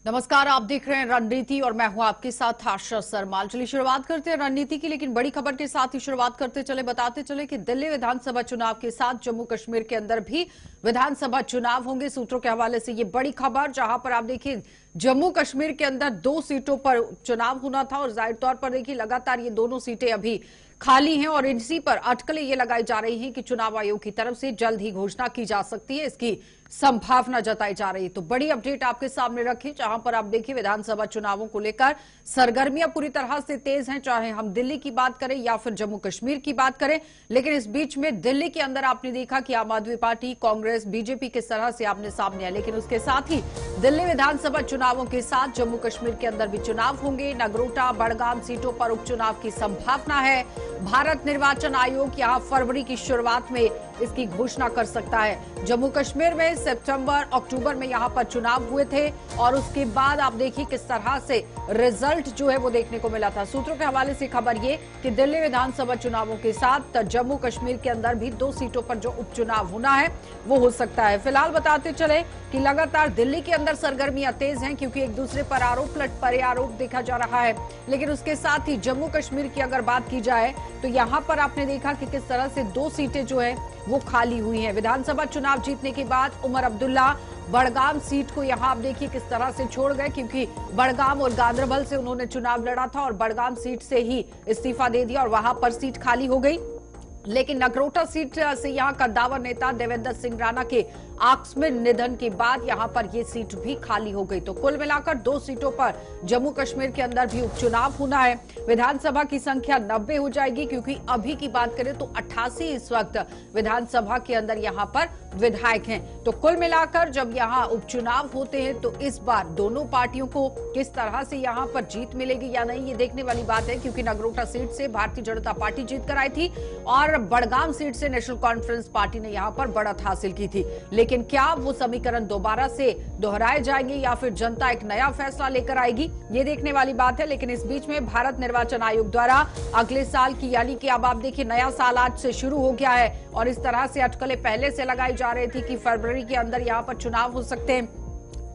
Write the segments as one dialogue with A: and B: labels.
A: नमस्कार, आप देख रहे हैं रणनीति और मैं हूं आपके साथ आशा सरमाल। चलिए शुरुआत करते हैं रणनीति की, लेकिन बड़ी खबर के साथ ही शुरुआत करते चले बताते चले कि दिल्ली विधानसभा चुनाव के साथ जम्मू कश्मीर के अंदर भी विधानसभा चुनाव होंगे। सूत्रों के हवाले से ये बड़ी खबर, जहां पर आप देखिए जम्मू कश्मीर के अंदर 2 सीटों पर चुनाव होना था और जाहिर तौर पर देखिए लगातार ये दोनों सीटें अभी खाली हैं और इसी पर अटकलें ये लगाई जा रही हैं कि चुनाव आयोग की तरफ से जल्द ही घोषणा की जा सकती है, इसकी संभावना जताई जा रही है। तो बड़ी अपडेट आपके सामने रखी, जहां पर आप देखिए विधानसभा चुनावों को लेकर सरगर्मियां पूरी तरह से तेज हैं, चाहे हम दिल्ली की बात करें या फिर जम्मू कश्मीर की बात करें। लेकिन इस बीच में दिल्ली के अंदर आपने देखा कि आम आदमी पार्टी, कांग्रेस, बीजेपी किस तरह से आपने सामने आए, लेकिन उसके साथ ही दिल्ली विधानसभा चुनावों के साथ जम्मू कश्मीर के अंदर भी चुनाव होंगे। नगरोटा, बड़गाम सीटों पर उपचुनाव की संभावना है। भारत निर्वाचन आयोग यहां फरवरी की शुरुआत में इसकी घोषणा कर सकता है। जम्मू कश्मीर में सितंबर अक्टूबर में यहां पर चुनाव हुए थे और उसके बाद आप देखिए किस तरह से रिजल्ट जो है वो देखने को मिला था। सूत्रों के हवाले से खबर ये कि दिल्ली विधानसभा चुनावों के साथ जम्मू कश्मीर के अंदर भी 2 सीटों पर जो उपचुनाव होना है वो हो सकता है। फिलहाल बताते चले कि लगातार दिल्ली के अंदर सरगर्मियां तेज हैं, क्योंकि एक दूसरे पर आरोप प्रत्यारोप देखा जा रहा है। लेकिन उसके साथ ही जम्मू कश्मीर की अगर बात की जाए तो यहां पर आपने देखा कि किस तरह से 2 सीटें जो है वो खाली हुई हैं। विधानसभा चुनाव जीतने के बाद उमर अब्दुल्ला बड़गाम सीट को यहां आप देखिए किस तरह से छोड़ गए, क्योंकि बड़गाम और गांदरबल से उन्होंने चुनाव लड़ा था और बड़गाम सीट से ही इस्तीफा दे दिया और वहां पर सीट खाली हो गई। लेकिन नगरोटा सीट से यहां कद्दावर नेता देवेंद्र सिंह राणा के आकस्मिक निधन के बाद यहां पर यह सीट भी खाली हो गई। तो कुल मिलाकर 2 सीटों पर जम्मू कश्मीर के अंदर भी उपचुनाव होना है। विधानसभा की संख्या 90 हो जाएगी, क्योंकि अभी की बात करें तो 88 इस वक्त विधानसभा के अंदर यहां पर विधायक हैं। तो कुल मिलाकर जब यहां उपचुनाव होते हैं तो इस बार दोनों पार्टियों को किस तरह से यहां पर जीत मिलेगी या नहीं, ये देखने वाली बात है। क्योंकि नगरोटा सीट से भारतीय जनता पार्टी जीत कर आई थी और बड़गाम सीट से नेशनल कॉन्फ्रेंस पार्टी ने यहां पर बढ़त हासिल की थी। लेकिन क्या वो समीकरण दोबारा से दोहराए जाएंगे या फिर जनता एक नया फैसला लेकर आएगी, ये देखने वाली बात है। लेकिन इस बीच में भारत निर्वाचन आयोग द्वारा अगले साल की, यानी कि अब आप देखिए नया साल आज से शुरू हो गया है और इस तरह से अटकलें पहले से लगाई जा रही थी कि फरवरी के अंदर यहां पर चुनाव हो सकते हैं।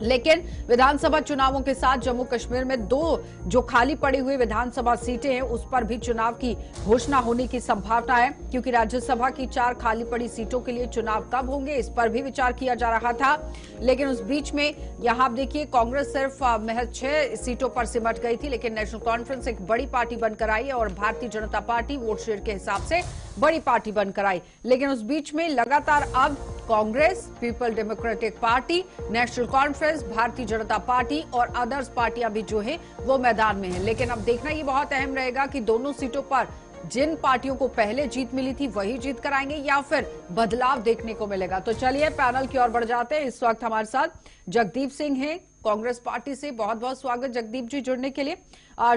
A: लेकिन विधानसभा चुनावों के साथ जम्मू कश्मीर में 2 जो खाली पड़ी हुई विधानसभा सीटें हैं उस पर भी चुनाव की घोषणा होने की संभावना है, क्योंकि राज्यसभा की 4 खाली पड़ी सीटों के लिए चुनाव कब होंगे इस पर भी विचार किया जा रहा था। लेकिन उस बीच में यहां आप देखिए कांग्रेस सिर्फ महज 6 सीटों पर सिमट गई थी, लेकिन नेशनल कॉन्फ्रेंस एक बड़ी पार्टी बनकर आई है और Bharatiya Janata party vote share के हिसाब से बड़ी पार्टी बनकर आई। लेकिन उस बीच में लगातार अब Congress, people democratic party, national conference, Bharatiya Janata party और अदर्स पार्टियां भी जो है वो मैदान में हैं। लेकिन अब देखना ये बहुत अहम रहेगा कि दोनों सीटों पर जिन पार्टियों को पहले जीत मिली थी वही जीत कर आएंगे या फिर बदलाव देखने को मिलेगा। तो चलिए पैनल की ओर बढ़ जाते हैं। इस वक्त हमारे साथ जगदीप सिंह हैं कांग्रेस पार्टी से, बहुत बहुत स्वागत जगदीप जी जुड़ने के लिए।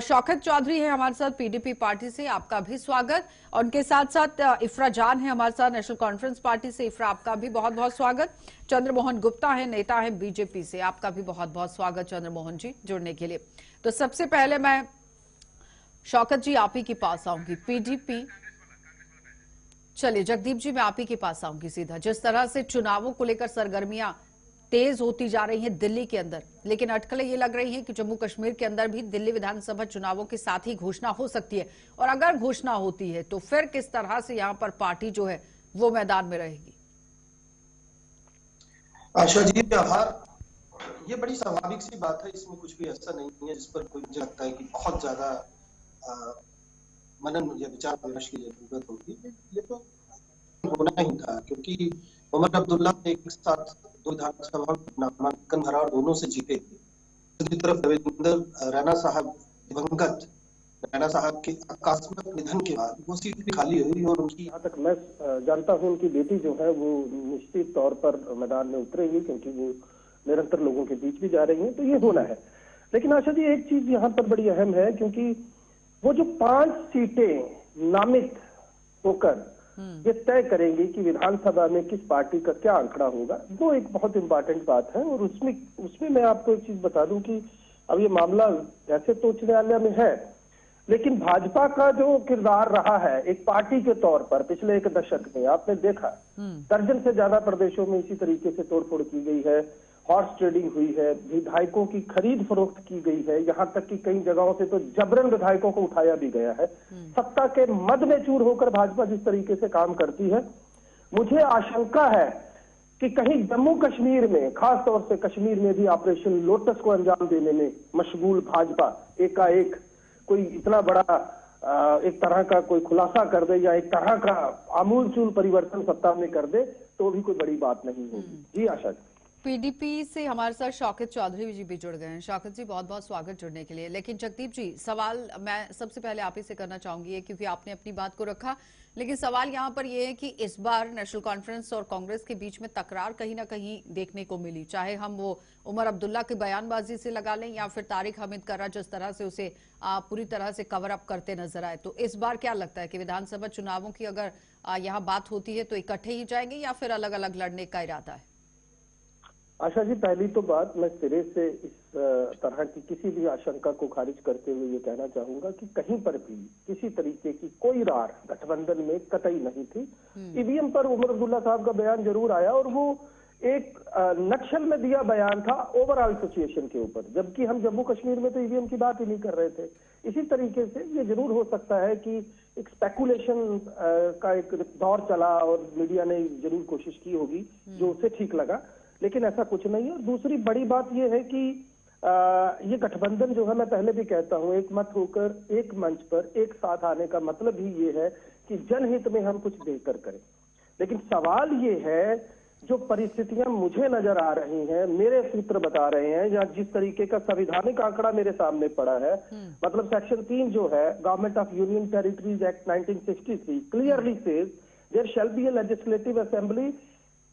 A: शौकत चौधरी है हमारे साथ पीडीपी पार्टी से, आपका भी स्वागत। और उनके साथ साथ इफ्रा जान है हमारे साथ नेशनल कॉन्फ्रेंस पार्टी से, इफ्रा आपका भी बहुत बहुत स्वागत। चंद्रमोहन गुप्ता है, नेता है बीजेपी से, आपका भी बहुत बहुत स्वागत चंद्रमोहन जी जुड़ने के लिए। तो सबसे पहले मैं शौकत जी आप ही के पास आऊंगी, पीडीपी। चलिए जगदीप जी मैं आप ही के पास आऊंगी सीधा। जिस तरह से चुनावों को लेकर सरगर्मियां तेज होती जा रही हैं दिल्ली के अंदर, लेकिन अटकलें ये लग रही हैं कि जम्मू कश्मीर के अंदर भी दिल्ली विधानसभा चुनावों के साथ ही घोषणा हो सकती है। और अगर घोषणा होती है तो फिर किस तरह से यहां पर पार्टी जो है वो मैदान में रहेगी?
B: आशा जी आभार। ये बड़ी स्वाभाविक सी बात है, इसमें कुछ भी ऐसा नहीं है जिस पर कोई मुझे लगता है कि बहुत ज्यादा मनन या विचार विमर्श की जरूरत होगी। ये तो होना ही था, क्योंकि उमर अब्दुल्ला ने एक साथ 2 विधानसभा नामांकन भरा और दोनों से जीते। दूसरी तरफ देवेंद्र राणा साहब, दिवंगत राणा साहब के आकस्मिक निधन के बाद वो सीट भी खाली हुई और उनकी, यहाँ तक मैं जानता हूँ, उनकी बेटी जो है वो निश्चित तौर पर मैदान में उतरेगी, क्योंकि वो निरंतर लोगों के बीच भी जा रही हैं, तो ये होना है। लेकिन आशा जी एक चीज यहाँ पर बड़ी अहम है, क्योंकि वो जो 5 सीटें नामित होकर ये तय करेंगी कि विधानसभा में किस पार्टी का क्या आंकड़ा होगा, वो एक बहुत इंपॉर्टेंट बात है। और उसमें मैं आपको एक चीज बता दूं कि अब ये मामला ऐसे तो उच्च न्यायालय में है, लेकिन भाजपा का जो किरदार रहा है एक पार्टी के तौर पर पिछले 1 दशक में आपने देखा, दर्जन से ज्यादा प्रदेशों में इसी तरीके से तोड़फोड़ की गई है।
C: हॉर्स ट्रेडिंग हुई है, विधायकों की खरीद फरोख्त की गई है, यहाँ तक कि कई जगहों से तो जबरन विधायकों को उठाया भी गया है। सत्ता के मद में चूर होकर भाजपा जिस तरीके से काम करती है, मुझे आशंका है कि कहीं जम्मू कश्मीर में, खास तौर से कश्मीर में भी ऑपरेशन लोटस को अंजाम देने में मशगूल भाजपा एकाएक कोई इतना बड़ा एक तरह का कोई खुलासा कर दे या एक तरह का आमूलचूल परिवर्तन सत्ता में कर दे तो भी कोई बड़ी बात नहीं होगी। जी आशा जी।
A: पीडीपी से हमारे साथ शौकत चौधरी जी भी जुड़ गए हैं। शौकत जी, बहुत बहुत स्वागत जुड़ने के लिए। लेकिन जगदीप जी, सवाल मैं सबसे पहले आप ही से करना चाहूंगी, क्योंकि आपने अपनी बात को रखा, लेकिन सवाल यहाँ पर यह है कि इस बार नेशनल कॉन्फ्रेंस और कांग्रेस के बीच में तकरार कहीं ना कहीं देखने को मिली, चाहे हम वो उमर अब्दुल्ला की बयानबाजी से लगा लें या फिर तारिक हमीद कर्रा जिस तरह से उसे पूरी तरह से कवर अप करते नजर आए। तो इस बार क्या लगता है कि विधानसभा चुनावों की अगर यहाँ बात होती है तो इकट्ठे ही जाएंगे या फिर अलग अलग लड़ने का इरादा है?
C: आशा जी, पहली तो बात मैं सिरे से इस तरह की किसी भी आशंका को खारिज करते हुए ये कहना चाहूंगा कि कहीं पर भी किसी तरीके की कोई रार गठबंधन में कतई नहीं थी। ईवीएम पर उमर अब्दुल्ला साहब का बयान जरूर आया और वो एक नक्शल में दिया बयान था ओवरऑल सिचुएशन के ऊपर, जबकि हम जम्मू कश्मीर में तो ईवीएम की बात ही नहीं कर रहे थे। इसी तरीके से ये जरूर हो सकता है कि एक स्पेकुलेशन का एक दौर चला और मीडिया ने जरूर कोशिश की होगी जो उसे ठीक लगा, लेकिन ऐसा कुछ नहीं है। और दूसरी बड़ी बात यह है कि ये गठबंधन जो है, मैं पहले भी कहता हूं, एक मत होकर एक मंच पर एक साथ आने का मतलब ही ये है कि जनहित में हम कुछ बेहतर करें। लेकिन सवाल ये है, जो परिस्थितियां मुझे नजर आ रही हैं, मेरे सूत्र बता रहे हैं, या जिस तरीके का संवैधानिक आंकड़ा मेरे सामने पड़ा है, मतलब सेक्शन 3 जो है government of union territories act 1963 clearly says there shall be a legislative assembly,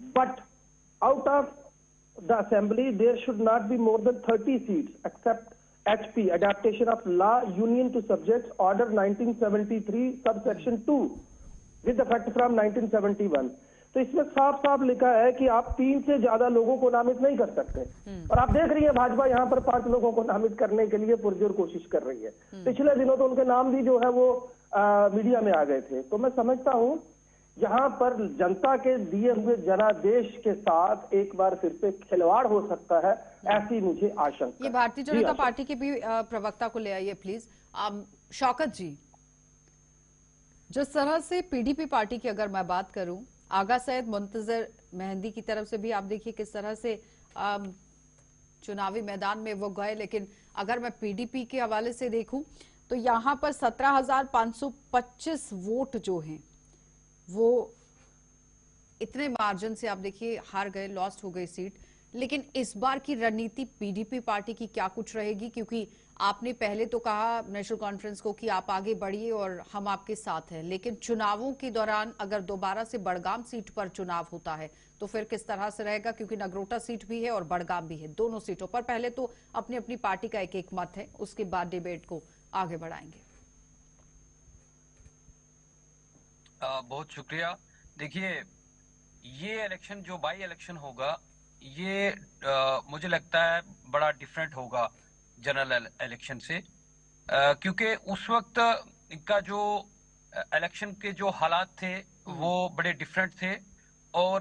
C: but out of the assembly there should not be more than 30 seats except HP, adaptation of law union to subjects order 1973 subsection 2 with effect from 1971। तो इसमें साफ साफ लिखा है कि आप 3 से ज्यादा लोगों को नामित नहीं कर सकते। और आप देख रही है भाजपा यहाँ पर 5 लोगों को नामित करने के लिए पुरजोर कोशिश कर रही है। पिछले दिनों तो उनके नाम भी जो है वो मीडिया में आ गए थे। तो मैं समझता हूँ यहाँ पर जनता के दिए हुए जनादेश के साथ एक बार फिर से खिलवाड़ हो सकता है, ऐसी मुझे आशंका।
A: ये भारतीय जनता पार्टी के भी प्रवक्ता को ले आइए प्लीज। शौकत जी, जिस तरह से पीडीपी पार्टी की अगर मैं बात करूं, आगा सैयद मुंतजर मेहंदी की तरफ से भी आप देखिए किस तरह से चुनावी मैदान में वो गए, लेकिन अगर मैं पीडीपी के हवाले से देखूं तो यहां पर 17,525 वोट जो हैं वो इतने मार्जिन से आप देखिए हार गए, लॉस्ट हो गई सीट। लेकिन इस बार की रणनीति पीडीपी पार्टी की क्या कुछ रहेगी? क्योंकि आपने पहले तो कहा नेशनल कॉन्फ्रेंस को कि आप आगे बढ़िए और हम आपके साथ हैं, लेकिन चुनावों के दौरान अगर दोबारा से बड़गाम सीट पर चुनाव होता है तो फिर किस तरह से रहेगा? क्योंकि नगरोटा सीट भी है और बड़गाम भी है, दोनों सीटों पर पहले तो अपनी अपनी पार्टी का एक एक मत है, उसके बाद डिबेट को आगे बढ़ाएंगे।
D: बहुत शुक्रिया। देखिए, ये इलेक्शन जो बाई इलेक्शन होगा, ये मुझे लगता है बड़ा डिफरेंट होगा जनरल इलेक्शन से, क्योंकि उस वक्त का जो इलेक्शन के जो हालात थे वो बड़े डिफरेंट थे। और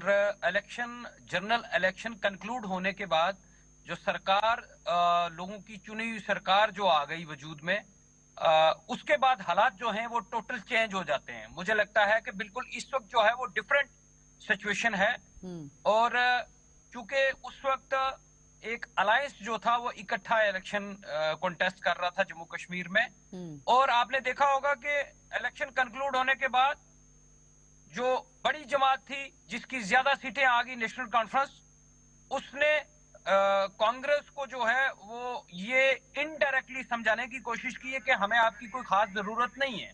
D: जनरल इलेक्शन कंक्लूड होने के बाद जो सरकार, लोगों की चुनी हुई सरकार जो आ गई वजूद में, उसके बाद हालात जो हैं वो टोटल चेंज हो जाते हैं। मुझे लगता है कि बिल्कुल इस वक्त जो है वो डिफरेंट सिचुएशन है। और चूंकि उस वक्त एक अलायंस जो था वो इकट्ठा इलेक्शन कॉन्टेस्ट कर रहा था जम्मू कश्मीर में, और आपने देखा होगा कि इलेक्शन कंक्लूड होने के बाद जो बड़ी जमात थी जिसकी ज्यादा सीटें आ गई नेशनल कॉन्फ्रेंस, उसने कांग्रेस को जो है वो ये इनडायरेक्टली समझाने की कोशिश की है कि हमें आपकी कोई खास जरूरत नहीं है।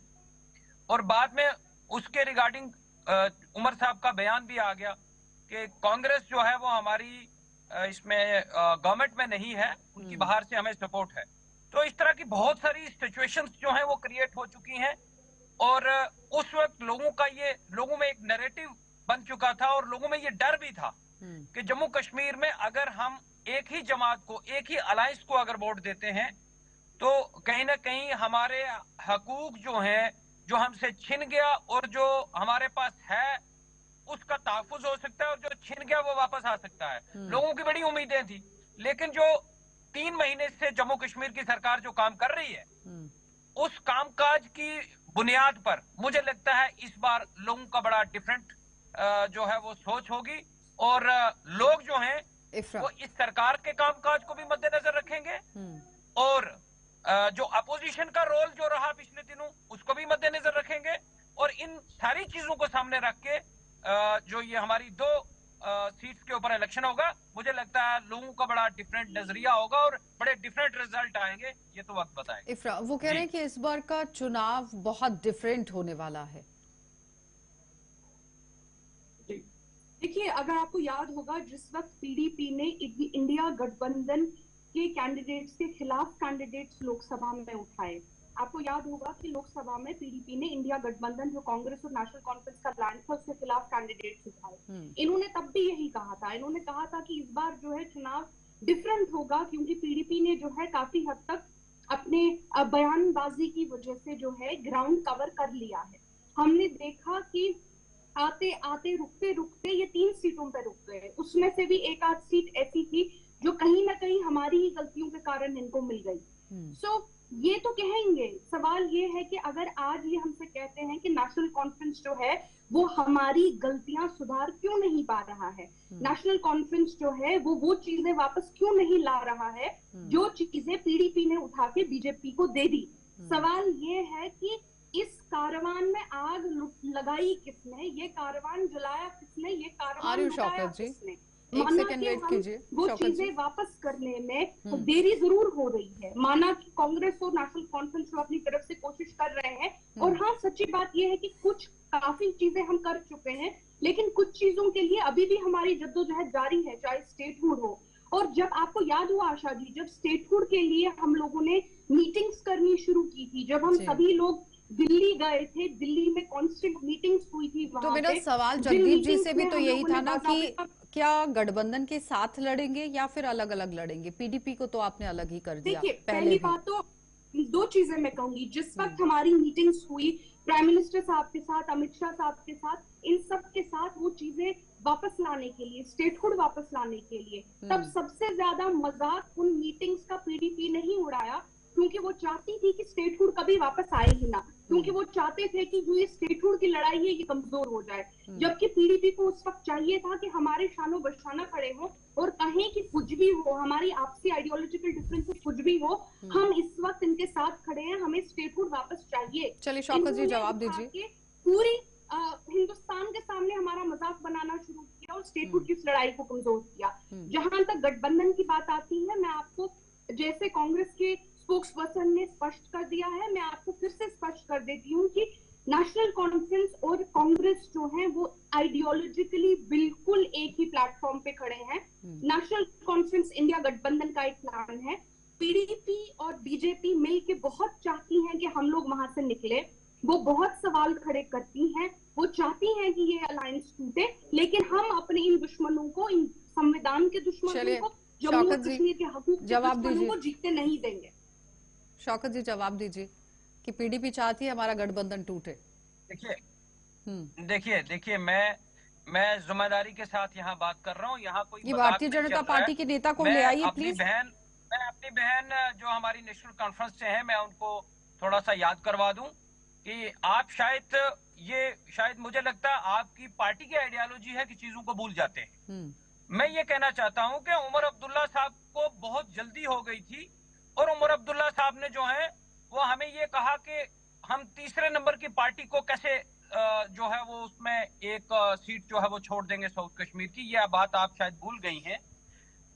D: और बाद में उसके रिगार्डिंग उमर साहब का बयान भी आ गया कि कांग्रेस जो है वो हमारी इसमें गवर्नमेंट में नहीं है, उनकी बाहर से हमें सपोर्ट है। तो इस तरह की बहुत सारी सिचुएशंस जो हैं वो क्रिएट हो चुकी हैं। और उस वक्त लोगों में एक नैरेटिव बन चुका था और लोगों में ये डर भी था कि जम्मू कश्मीर में अगर हम एक ही जमात को, एक ही अलायंस को अगर वोट देते हैं तो कहीं ना कहीं हमारे हकूक जो हैं, जो हमसे छिन गया और जो हमारे पास है, उसका तहफ्फुज हो सकता है, और जो छिन गया वो वापस आ सकता है। लोगों की बड़ी उम्मीदें थी, लेकिन जो 3 महीने से जम्मू कश्मीर की सरकार जो काम कर रही है, उस कामकाज की बुनियाद पर मुझे लगता है इस बार लोगों का बड़ा डिफरेंट जो है वो सोच होगी, और लोग जो हैं वो इस सरकार के कामकाज को भी मद्देनजर रखेंगे, और जो अपोजिशन का रोल जो रहा पिछले दिनों उसको भी मद्देनजर रखेंगे, और इन सारी चीजों को सामने रख के जो ये हमारी 2 सीट्स के ऊपर इलेक्शन होगा, मुझे लगता है लोगों का बड़ा डिफरेंट नजरिया होगा और बड़े डिफरेंट रिजल्ट आएंगे, ये तो वक्त बताएगा।
A: इफ्रा, वो कह रहे हैं कि इस बार का चुनाव बहुत डिफरेंट होने वाला है।
E: देखिए, अगर आपको याद होगा, जिस वक्त पीडीपी ने इंडिया गठबंधन के कैंडिडेट्स के खिलाफ कैंडिडेट्स लोकसभा में उठाए, आपको याद होगा कि लोकसभा में पीडीपी ने इंडिया गठबंधन जो कांग्रेस और नेशनल कॉन्फ्रेंस का अलायंस था उसके खिलाफ कैंडिडेट्स उठाए। इन्होंने तब भी यही कहा था, इन्होंने कहा था कि इस बार जो है चुनाव डिफरेंट होगा, क्योंकि पीडीपी ने जो है काफी हद तक अपने बयानबाजी की वजह से जो है ग्राउंड कवर कर लिया है। हमने देखा कि आते आते रुकते रुकते ये 3 सीटों पे रुक गए, उसमें से भी एक आध सीट ऐसी थी जो कहीं ना कहीं हमारी ही गलतियों के कारण इनको मिल गई। सो ये तो कहेंगे, सवाल ये है कि अगर आज ये हमसे कहते हैं कि नेशनल कॉन्फ्रेंस जो है वो हमारी गलतियां सुधार क्यों नहीं पा रहा है, नेशनल कॉन्फ्रेंस जो है वो चीजें वापस क्यों नहीं ला रहा है जो चीजें पीडीपी ने उठा के बीजेपी को दे दी। सवाल ये है कि इस कारवान में आग लगाई किसने, ये कारवान जलाया किसने, ये कारवान लुटाया किसने। माना कि हम वो चीजें वापस करने में देरी जरूर हो रही है, माना कि कांग्रेस और नेशनल कॉन्फ्रेंस अपनी तरफ से कोशिश कर रहे हैं, और हाँ सच्ची बात यह है कि कुछ काफी चीजें हम कर चुके हैं, लेकिन कुछ चीजों के लिए अभी भी हमारी जद्दोजहद जारी है, चाहे स्टेटहुड हो। और जब आपको याद हुआ आशा जी, जब स्टेटहुड के लिए हम लोगों ने मीटिंग्स करनी शुरू की थी, जब हम सभी लोग दिल्ली गए थे, दिल्ली में कांस्टेंट मीटिंग्स हुई थी,
A: तो मेरा सवाल जगदीप जी से भी तो यही था ना कि क्या गठबंधन के साथ लड़ेंगे या फिर अलग अलग लड़ेंगे? पीडीपी को तो आपने अलग ही कर दिया।
E: देखिए, पहली बात तो 2 चीजें मैं कहूंगी। जिस वक्त हमारी मीटिंग्स हुई प्राइम मिनिस्टर साहब के साथ, अमित शाह साहब के साथ, इन सब के साथ वो चीजें वापस लाने के लिए, स्टेटहुड वापस लाने के लिए, तब सबसे ज्यादा मजाक उन मीटिंग्स का पीडीपी नहीं उड़ाया, क्योंकि वो चाहती थी कि स्टेटहुड कभी वापस आए ही ना, क्योंकि वो चाहते थे कि जो ये स्टेटहुड की लड़ाई है ये कमजोर हो जाए। जबकि पीडीपी को उस वक्त चाहिए था कि हमारे शानो बशाना खड़े हो और कहें कि कुछ भी हो, हमारी आपसी आइडियोलॉजिकल डिफरेंसेस कुछ भी हो, हम इस वक्त इनके साथ खड़े हैं, हमें स्टेटहुड वापस चाहिए।
A: चलिए शौकत जी जवाब दीजिए।
E: पूरी हिंदुस्तान के सामने हमारा मजाक बनाना शुरू किया और स्टेटहुड की लड़ाई को कमजोर किया। जहां तक गठबंधन की बात आती है, मैं आपको जैसे कांग्रेस के स्पोक्स पर्सन ने स्पष्ट कर दिया है, मैं आपको फिर से स्पष्ट कर देती हूँ कि नेशनल कॉन्फ्रेंस और कांग्रेस जो है वो आइडियोलॉजिकली बिल्कुल एक ही प्लेटफॉर्म पे खड़े हैं। नेशनल कॉन्फ्रेंस इंडिया गठबंधन का एक प्लान है, पीडीपी और बीजेपी मिलके बहुत चाहती हैं कि हम लोग वहां से निकले, वो बहुत सवाल खड़े करती हैं, वो चाहती हैं कि ये अलायंस टूटे, लेकिन हम अपने इन दुश्मनों को, इन संविधान के दुश्मनों को, जम्मू कश्मीर के हकूक के दुश्मनों को जीतने नहीं देंगे।
A: शौकत जी जवाब दीजिए कि पीडीपी चाहती है हमारा गठबंधन टूटे।
D: देखिए मैं जिम्मेदारी के साथ यहाँ बात कर रहा हूँ, यहाँ कोई
A: भारतीय जनता पार्टी के नेता को ले आइए प्लीज।
D: मैं अपनी बहन जो हमारी नेशनल कॉन्फ्रेंस से है, मैं उनको थोड़ा सा याद करवा दूं कि आप शायद मुझे लगता है आपकी पार्टी की आइडियोलॉजी है कि चीजों को भूल जाते हैं। मैं ये कहना चाहता हूं कि उमर अब्दुल्ला साहब को बहुत जल्दी हो गई थी, और उमर अब्दुल्ला साहब ने जो है वो हमें ये कहा कि हम तीसरे नंबर की पार्टी को कैसे जो है वो उसमें एक सीट जो है वो छोड़ देंगे साउथ कश्मीर की। यह बात आप शायद भूल गई हैं।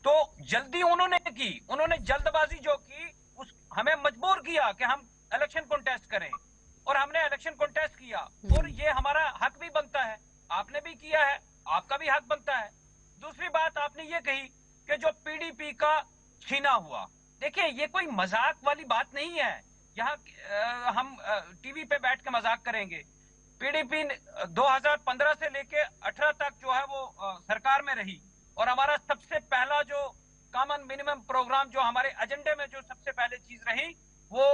D: तो जल्दी उन्होंने जल्दबाजी जो की, हमें मजबूर किया कि हम इलेक्शन कॉन्टेस्ट करें, और हमने इलेक्शन कॉन्टेस्ट किया, और ये हमारा हक भी बनता है, आपने भी किया है, आपका भी हक बनता है। दूसरी बात आपने ये कही कि जो पीडीपी का छीना हुआ, देखिए ये कोई मजाक वाली बात नहीं है, यहाँ हम टीवी पे बैठ के मजाक करेंगे। पीडीपी 2015 से लेके 18 तक जो है वो सरकार में रही, और हमारा सबसे पहला जो कॉमन मिनिमम प्रोग्राम जो हमारे एजेंडे में जो सबसे पहले चीज रही वो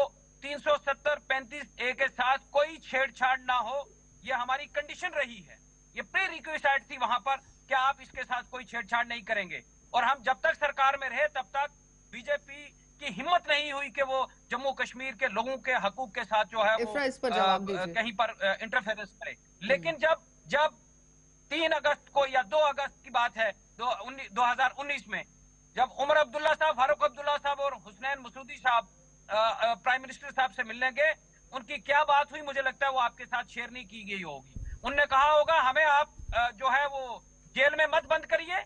D: 370-35A के साथ कोई छेड़छाड़ ना हो, ये हमारी कंडीशन रही है, ये प्री रिक्विजिट थी वहां पर कि आप इसके साथ कोई छेड़छाड़ नहीं करेंगे। और हम जब तक सरकार में रहे तब तक बीजेपी की हिम्मत नहीं हुई कि वो जम्मू कश्मीर के लोगों के हकूक के साथ जो है वो
A: इस पर जवाब दीजिए।
D: कहीं पर इंटरफेरेंस करे। लेकिन जब 3 अगस्त को या 2 अगस्त की बात है 2019 में, जब उमर अब्दुल्ला साहब, फारूक अब्दुल्ला साहब और हुसनैन मसूदी साहब प्राइम मिनिस्टर साहब से मिलने गए, उनकी क्या बात हुई मुझे लगता है वो आपके साथ शेयर नहीं की गई होगी। उनने कहा होगा हमें आप जो है वो जेल में मत बंद करिए,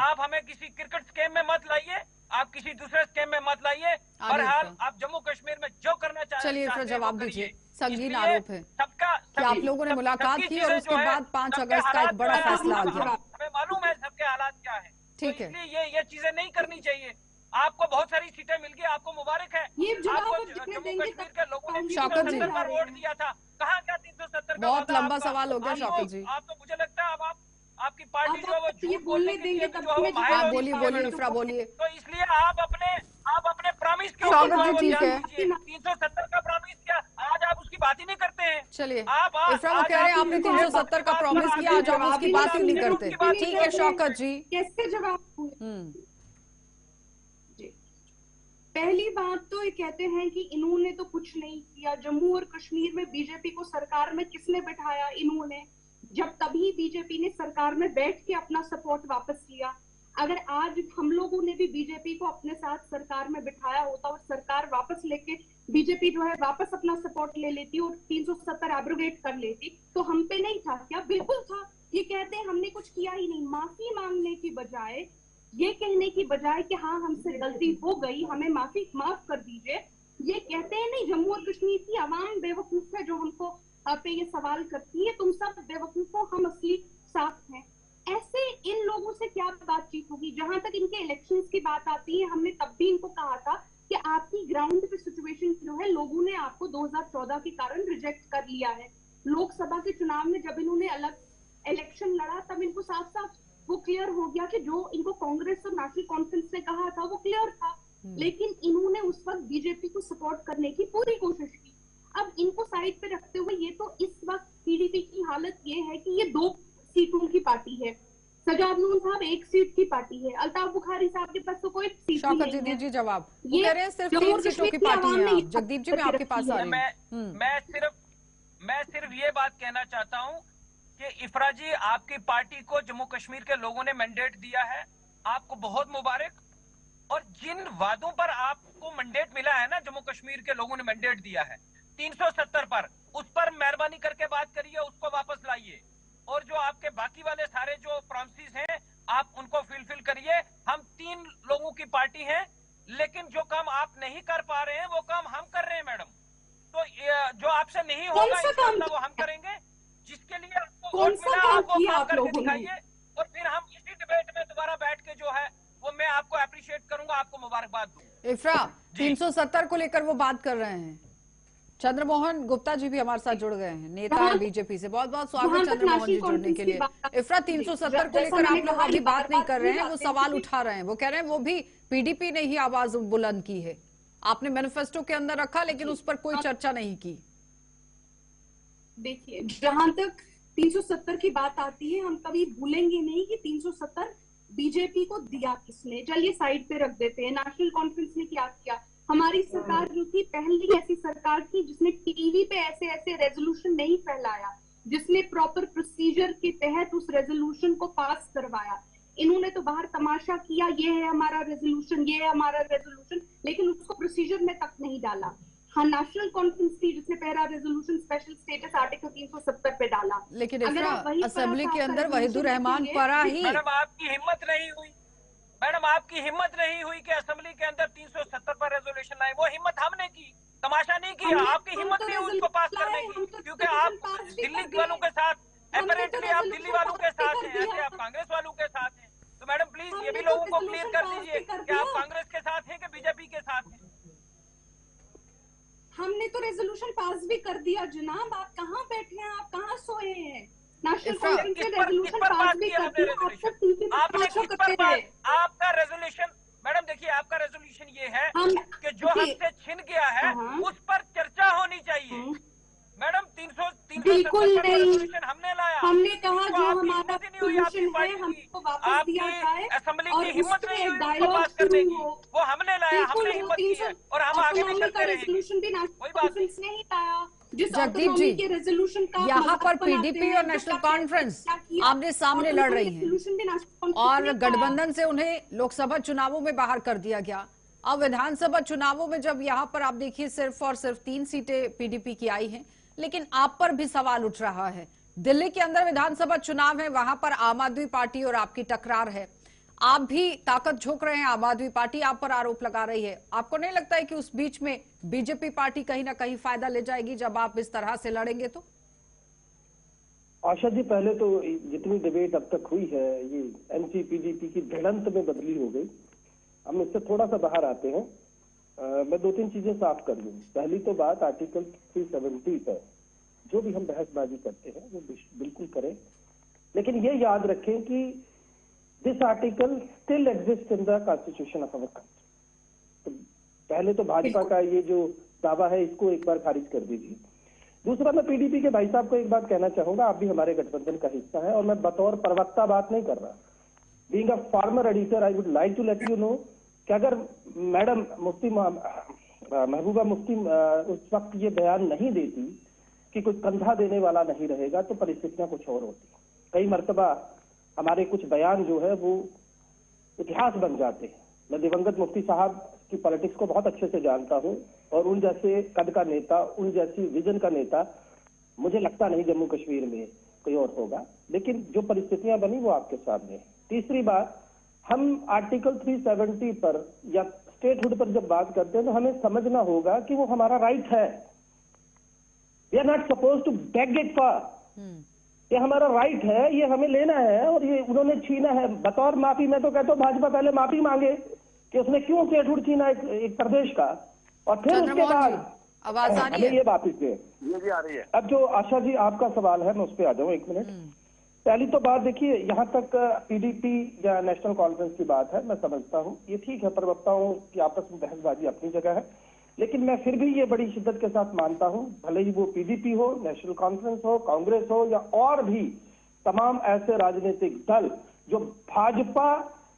D: आप हमें किसी क्रिकेट स्कीम में मत लाइए, आप किसी दूसरे स्कीम में मत लाइए, बहरहाल आप जम्मू कश्मीर में जो करना चाहते हैं।
A: चलिए फिर जवाब दीजिए। संगीन
D: इसलिए
A: आरोप है कि आप लोगों ने मुलाकात की और उसके बाद 5 अगस्त का एक बड़ा फैसला आ गया।
D: हमें मालूम है सबके हालात क्या है।
A: ठीक है,
D: इसलिए ये चीजें नहीं करनी चाहिए। आपको बहुत सारी सीटें मिल गई, आपको मुबारक है। आपको जम्मू कश्मीर के लोगों ने
A: शौकत जी
D: 370 पर वोट दिया था, कहाँ गया 370 का?
A: बहुत लंबा सवाल हो गया शौकत जी।
D: आप तो मुझे लगता है अब आपकी पार्टी जो है वो झूठ
E: बोलने देंगे तब मैं
A: आप बोलिए इफ्रा बोलिए।
D: तो इसलिए आप अपने प्रॉमिस के
A: शौकत जी ठीक है,
D: 370 का प्रॉमिस किया, आज आप उसकी बात ही नहीं करते हैं।
A: चलिए
D: आप
A: इफ्रा वो कह रहे हैं आपने 370 का प्रॉमिस किया, आज आप उसकी बात ही नहीं करते। ठीक है शौकत जी,
E: कैसे जवाब? पहली बात तो ये कहते हैं कि इन्होंने तो कुछ नहीं किया। जम्मू और कश्मीर में बीजेपी को सरकार में किसने बिठाया? इन्होंने। जब तभी बीजेपी ने सरकार में बैठ के अपना सपोर्ट वापस लिया। अगर आज हम लोगों ने भी बीजेपी को अपने साथ सरकार में बिठाया होता और सरकार वापस लेके बीजेपी जो है वापस अपना सपोर्ट ले लेती और 370 एब्रोगेट कर लेती, तो हम पे नहीं था क्या? बिल्कुल था। ये कहते हैं हमने कुछ किया ही नहीं। माफी मांगने की बजाय, ये कहने की बजाय कि हाँ हमसे गलती हो गई, हमें माफ कर दीजिए, ये कहते हैं नहीं जम्मू और कश्मीर की आवाम बेवकूफ है जो हमको पे ये सवाल करती है, तुम सब बेवकूफ हो, हम असली साफ हैं। ऐसे इन लोगों से क्या बातचीत होगी? जहां तक इनके इलेक्शंस की बात आती है, हमने तब भी इनको कहा था कि आपकी ग्राउंड पे सिचुएशन जो है, लोगों ने आपको 2014 के कारण रिजेक्ट कर लिया है। लोकसभा के चुनाव में जब इन्होंने अलग इलेक्शन लड़ा तब इनको साफ साफ वो क्लियर हो गया कि जो इनको कांग्रेस और नेशनल कॉन्फ्रेंस ने कहा था वो क्लियर था। लेकिन इन्होंने उस वक्त बीजेपी को सपोर्ट करने की पूरी कोशिश की। अब इनको साइड पे रखते हुए ये तो इस वक्त पीडीपी की हालत ये है कि ये 2 सीटों की पार्टी है, सजाद नून साहब 1 सीट की पार्टी है, अल्ताफ बुखारी साहब के पास तो कोई सीट नहीं है।
A: शौकत जी दीजिए जवाब। वो कह रहे हैं सिर्फ 3 सीटों की पार्टी है। जगदीप जी मैं आपके पास आ रही हूँ।
D: मैं सिर्फ ये बात कहना चाहता हूँ कि इफ्रा जी, आपकी पार्टी को जम्मू कश्मीर के लोगों ने मैंडेट दिया है, आपको बहुत मुबारक। और जिन वादों पर आपको मैंडेट मिला है ना, जम्मू कश्मीर के लोगों ने मैंडेट दिया है 370 पर, उस पर मेहरबानी करके बात करिए, उसको वापस लाइए। और जो आपके बाकी वाले सारे जो प्रॉमिसेस हैं आप उनको फुलफिल करिए। हम 3 लोगों की पार्टी है, लेकिन जो काम आप नहीं कर पा रहे हैं वो काम हम कर रहे हैं मैडम। तो जो आपसे नहीं होगा इंशाअल्लाह वो हम करेंगे। जिसके लिए आपको वोट मिला आप वो काम करके दिखाइए, और फिर हम इसी डिबेट में दोबारा बैठ के जो है वो मैं आपको अप्रिशिएट करूंगा, आपको मुबारकबाद दूंगा।
A: इफ्रा 370 को लेकर वो बात कर रहे हैं। चंद्रमोहन गुप्ता जी भी हमारे साथ जुड़ गए हैं, नेता है बीजेपी से। बहुत बहुत स्वागत चंद्रमोहन जी जुड़ने के लिए। इफ्रा 370 को लेकर आप लोग अभी बात नहीं कर रहे हैं, वो सवाल उठा रहे हैं। वो कह रहे हैं वो भी पीडीपी ने ही आवाज बुलंद की है, आपने मैनिफेस्टो के अंदर रखा लेकिन उस पर कोई चर्चा नहीं की।
E: देखिए, जहां तक 370 की बात आती है, हम कभी भूलेंगे नहीं कि 370 बीजेपी को दिया किसने। चलिए साइड पे रख देते हैं, नेशनल कॉन्फ्रेंस ने क्या किया। हमारी सरकार जो थी पहली ऐसी सरकार थी जिसने टीवी पे ऐसे ऐसे रेजोल्यूशन नहीं फैलाया, जिसने प्रॉपर प्रोसीजर के तहत उस रेजोल्यूशन को पास करवाया। इन्होंने तो बाहर तमाशा किया, ये है हमारा रेजोल्यूशन, ये है हमारा रेजोल्यूशन, लेकिन उसको प्रोसीजर में तक नहीं डाला। हाँ, नेशनल कॉन्फ्रेंस थी जिसने पहला रेजोल्यूशन स्पेशल स्टेटस आर्टिकल 370 पे डाला।
A: लेकिन असेंबली के अंदर वहीदुर रहमान परा ही।
D: मैडम आपकी हिम्मत नहीं हुई, मैडम आपकी हिम्मत नहीं हुई कि असेंबली के अंदर 370 पर रेजोल्यूशन लाए। वो हिम्मत हमने की, तमाशा नहीं किया। आपकी हिम्मत नहीं हुई उसको पास करने की, क्योंकि आप दिल्ली वालों के साथ, अपैरेंटली आप दिल्ली वालों के साथ हैं, ऐसे आप कांग्रेस वालों के साथ हैं। तो मैडम प्लीज ये भी लोगों को क्लियर कर दीजिए कि आप कांग्रेस के साथ हैं कि बीजेपी के साथ हैं।
E: हमने तो रेजोल्यूशन पास भी कर दिया जनाब, आप कहाँ बैठे हैं, आप कहाँ सोए हैं? नेशनल कॉन्फ्रेंस ने रेजोल्यूशन पास भी कर दिया,
D: आपने किस पर आपका रेजोल्यूशन? मैडम देखिए, आपका रेजोल्यूशन ये है कि जो हमसे छिन गया है उस पर चर्चा होनी चाहिए। मैडम 300
E: बिल्कुल नहीं,
D: रेजोल्यूशन हमने लाया,
E: हमने कहा जो हमारा
D: नहीं हुई आपकी पार्टी की।
E: को वापस दिया जाए
D: आपकी असेंबली
E: और
D: की हिम्मत
E: उसमें
D: नहीं हुई उसको
E: डायलॉग
D: पास करने
E: शुरू
D: की।
E: हो।
D: वो हमने लाया, हमने हिम्मत की है और हम आगे भी
E: ऑटोनॉमी का
D: चलते रहेंगे।
E: रेजोल्यूशन भी
D: कोई
E: नेशनल
D: बात नहीं।
E: कॉन्फ्रेंस ने ही लाया, जिस
A: जगदीप
E: ऑटोनॉमी
A: जी,
E: के रेजोल्यूशन का आप
A: यहाँ
E: मजाक
A: पर
E: बनाते
A: पीडीपी
E: हैं,
A: और
E: जो
A: नेशनल
E: कैबिनेट ने
A: कॉन्फ्रेंस
E: क्या किया,
A: आमने सामने लड़ रही हैं
E: रेजोल्यूशन भी नेशनल कॉन्फ्रेंस
A: और
E: ने लाया।
A: गठबंधन से उन्हें लोकसभा चुनावों में बाहर कर दिया गया। अब विधानसभा चुनावों में जब यहाँ पर आप देखिए सिर्फ और सिर्फ 3 सीटें पीडीपी की आई हैं, लेकिन आप पर भी सवाल उठ रहा है। दिल्ली के अंदर विधानसभा चुनाव है, वहां पर आम आदमी पार्टी और आपकी टकरार है। आप भी ताकत झोंक रहे हैं, आम आदमी पार्टी आप पर आरोप लगा रही है। आपको नहीं लगता है कि उस बीच में बीजेपी पार्टी कहीं ना कहीं फायदा ले जाएगी जब आप इस तरह से लड़ेंगे? तो
C: आशा जी, पहले तो जितनी डिबेट अब तक हुई है ये एनसीपीडीपी की भिड़ंत में बदली हो गई। हम इससे थोड़ा सा बाहर आते हैं। मैं 2-3 चीजें साफ कर दूं। पहली तो बात आर्टिकल 370 पर जो भी हम बहसबाजी करते हैं वो बिल्कुल करें, लेकिन ये याद रखें कि this article still exist in the constitution of our country. तो पहले तो भाजपा का ये जो दावा है इसको एक बार खारिज कर दीजिए। दूसरा, मैं पीडीपी के भाई साहब को एक बात कहना चाहूंगा, आप भी हमारे गठबंधन का हिस्सा है और मैं बतौर प्रवक्ता बात नहीं कर रहा। Being a former editor, I would like to let you know कि अगर मैडम मुफ्ती महबूबा मुफ्ती उस वक्त ये बयान नहीं देती कि कोई कंधा देने वाला नहीं रहेगा तो परिस्थितियां कुछ और होती। कई मर्तबा हमारे कुछ बयान जो है वो इतिहास बन जाते हैं। मैं दिवंगत मुफ्ती साहब की पॉलिटिक्स को बहुत अच्छे से जानता हूं और उन जैसे कद का नेता, उन जैसी विजन का नेता मुझे लगता नहीं जम्मू कश्मीर में कोई और होगा, लेकिन जो परिस्थितियां बनी वो आपके सामने है। तीसरी बात, हम आर्टिकल 370 पर या स्टेटहुड पर जब बात करते हैं तो हमें समझना होगा कि वो हमारा राइट है। We are not suppose to beg it for, ये हमारा राइट है, ये हमें लेना है और ये उन्होंने छीना है। बतौर माफी मैं तो कहता हूँ भाजपा पहले माफी मांगे कि उसने क्यों स्टेटहुड छीना एक प्रदेश का, और फिर उसके बाद
A: आवाज आ रही है?
C: ये वापिस दे।
F: ये भी आ रही है।
C: अब जो आशा जी आपका सवाल है मैं उस पर आ जाऊं 1 मिनट। पहली तो बात देखिए, यहाँ तक पीडीपी या नेशनल कॉन्फ्रेंस की बात है, मैं समझता हूँ ये ठीक है, प्रवक्ताओं की आपस में बहसबाजी अपनी जगह है, लेकिन मैं फिर भी ये बड़ी शिद्दत के साथ मानता हूँ, भले ही वो पीडीपी हो, नेशनल कॉन्फ्रेंस हो, कांग्रेस हो या और भी तमाम ऐसे राजनीतिक दल जो भाजपा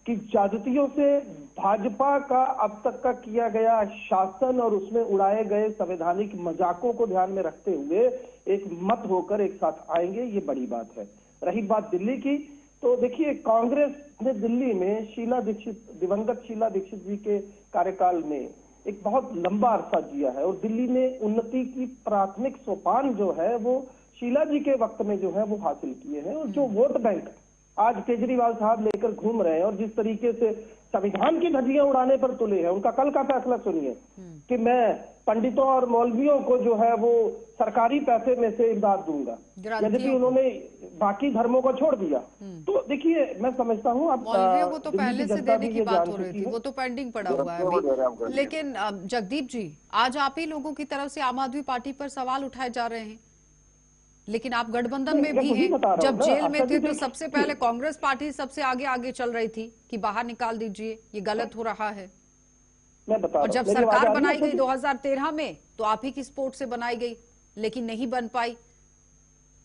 C: की ज्यादतियों से, भाजपा का अब तक का किया गया शासन और उसमें उड़ाए गए संवैधानिक मजाकों को ध्यान में रखते हुए एक मत होकर एक साथ आएंगे, ये बड़ी बात है। रही बात दिल्ली की, तो देखिए कांग्रेस ने दिल्ली में दिवंगत शीला दीक्षित जी के कार्यकाल में एक बहुत लंबा अरसा जिया है और दिल्ली में उन्नति की प्राथमिक सोपान जो है वो शीला जी के वक्त में जो है वो हासिल किए हैं। और जो वोट बैंक आज केजरीवाल साहब लेकर घूम रहे हैं और जिस तरीके से संविधान की धज्जियां उड़ाने पर तुले हैं, उनका कल का फैसला सुनिए कि मैं पंडितों और मौलवियों को जो है वो सरकारी पैसे में से इमदाद दूंगा, यद्यपि उन्होंने बाकी धर्मों को छोड़ दिया। तो देखिए मैं समझता हूँ अब
A: मौलवियों को तो पहले से देने की बात हो रही थी, वो तो पेंडिंग पड़ा हुआ है अभी। लेकिन जगदीप जी, आज आप ही लोगों की तरफ से आम आदमी पार्टी पर सवाल उठाए जा रहे हैं, लेकिन आप गठबंधन में भी हैं। जब जेल में थे तो सबसे पहले कांग्रेस पार्टी सबसे आगे आगे चल रही थी कि बाहर निकाल दीजिए, ये गलत हो रहा है। और जब सरकार बनाई गई 2013 में तो आप ही की सपोर्ट से बनाई गई, लेकिन नहीं बन पाई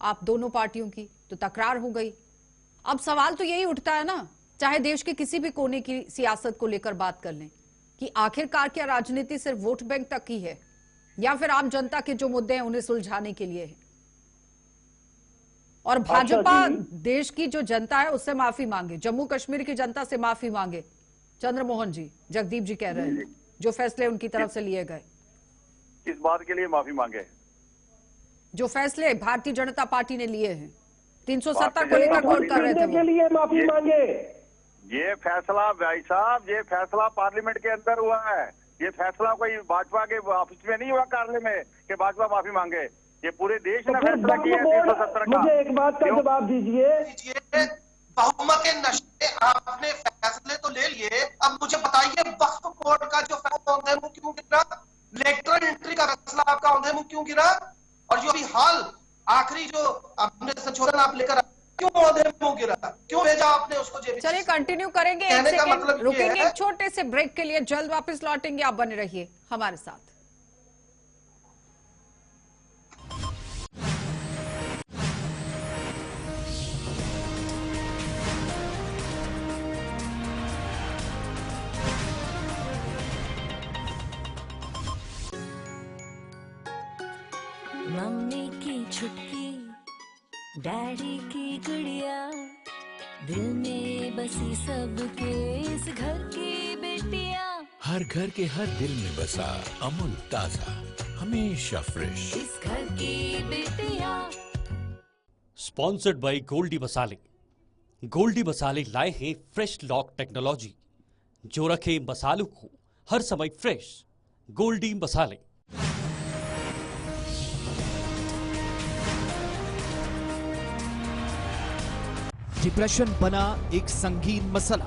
A: आप दोनों पार्टियों की, तो तकरार हो गई। अब सवाल तो यही उठता है ना, चाहे देश के किसी भी कोने की सियासत को लेकर बात कर लें, कि आखिरकार क्या राजनीति सिर्फ वोट बैंक तक ही है या फिर आम जनता के जो मुद्दे हैं उन्हें सुलझाने के लिए है। और भाजपा देश की जो जनता है उससे माफी मांगे, जम्मू कश्मीर की जनता से माफी मांगे। चंद्रमोहन जी, जगदीप जी कह रहे हैं जो फैसले उनकी तरफ से लिए गए,
F: किस बात के लिए माफी मांगे?
A: जो फैसले भारतीय जनता पार्टी ने लिए हैं 370 को लेकर कोर्ट कर रहे थे,
C: के लिए माफी मांगे।
F: ये फैसला भाई साहब, ये फैसला पार्लियामेंट के अंदर हुआ है। ये फैसला कोई भाजपा के ऑफिस में नहीं हुआ, कार्यालय में, कि भाजपा माफी मांगे। ये पूरे देश ने फैसला किया है 370 का।
C: मुझे एक बात का जवाब दीजिए।
B: बहुमत के नशे आपने फैसले तो ले लिए, अब मुझे बताइए वक्फ बोर्ड का जो फैसला औंधे मुंह क्यों गिरा? लेटरल एंट्री का फैसला आपका औंधे मुंह क्यों गिरा? और जो अभी हाल आखिरी जो आपने संशोधन आप लेकर क्यों औंधे मुंह गिरा? क्यों भेजा आपने उसको जेल?
A: चलिए कंटिन्यू करेंगे, एक सेकंड रुकेंगे, एक छोटे से ब्रेक के लिए, जल्द वापस लौटेंगे, आप बने रहिए हमारे साथ।
G: छुटकी डैडी की गुड़िया, दिल में बसी सबके इस घर की बेटियां,
H: हर घर के हर दिल में बसा अमूल ताजा हमेशा फ्रेश,
G: इस घर की बेटियां।
I: स्पॉन्सर्ड बाय गोल्डी मसाले। गोल्डी मसाले लाए हैं फ्रेश लॉक टेक्नोलॉजी, जो रखे मसालों को हर समय फ्रेश। गोल्डी मसाले।
J: डिप्रेशन बना एक संगीन मसला,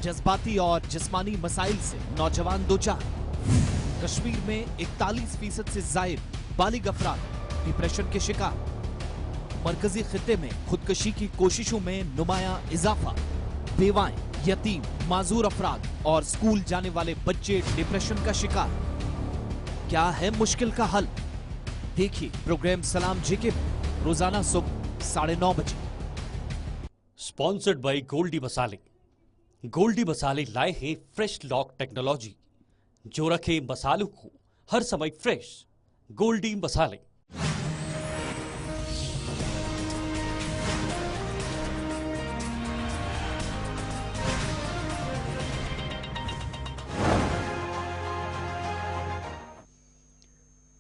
J: जज्बाती और जिस्मानी मसाइल से नौजवान दो चार। कश्मीर में 41% से जायद बालिग अफराद डिप्रेशन के शिकार। मरकजी खित्ते में खुदकशी की कोशिशों में नुमाया इजाफा। बेवाएं, यतीम, माजूर अफराद और स्कूल जाने वाले बच्चे डिप्रेशन का शिकार। क्या है मुश्किल का हल? देखिए प्रोग्राम सलाम जेके में रोजाना सुबह 9:30 बजे।
I: स्पॉन्सर्ड बाय गोल्डी मसाले। गोल्डी मसाले लाए हैं फ्रेश लॉक टेक्नोलॉजी, जो रखे मसालों को हर समय फ्रेश। गोल्डी मसाले।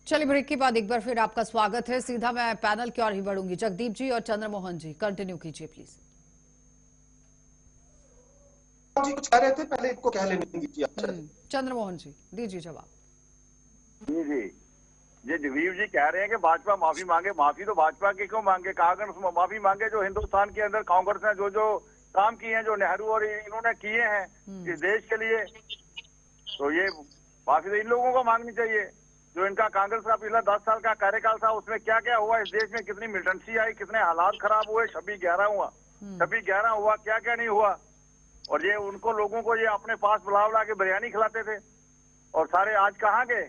A: चलिए ब्रेक के बाद एक बार फिर आपका स्वागत है। सीधा मैं पैनल की ओर ही बढ़ूंगी। जगदीप जी और चंद्रमोहन जी कंटिन्यू कीजिए प्लीज।
B: जी कुछ कह रहे थे, पहले इनको कह लेने दीजिए।
A: चंद्रमोहन जी दीजिए जवाब।
F: जी ये जगदीप जी कह रहे हैं कि भाजपा माफी मांगे। माफी तो भाजपा की क्यों मांगे? कांग्रेस माफी मांगे जो हिंदुस्तान के अंदर कांग्रेस ने जो काम किए हैं, जो नेहरू और इन्होंने किए हैं इस देश के लिए, तो ये माफी तो इन लोगों को मांगनी चाहिए। जो इनका कांग्रेस का पिछला 10 साल का कार्यकाल था, उसमें क्या क्या हुआ इस देश में, कितनी मिलिटेंसी आई, कितने हालात खराब हुए। 26/11 हुआ, 26/11 हुआ, क्या क्या नहीं हुआ। और ये उनको लोगों को ये अपने पास बुला के बिरयानी खिलाते थे, और सारे आज कहाँ गए?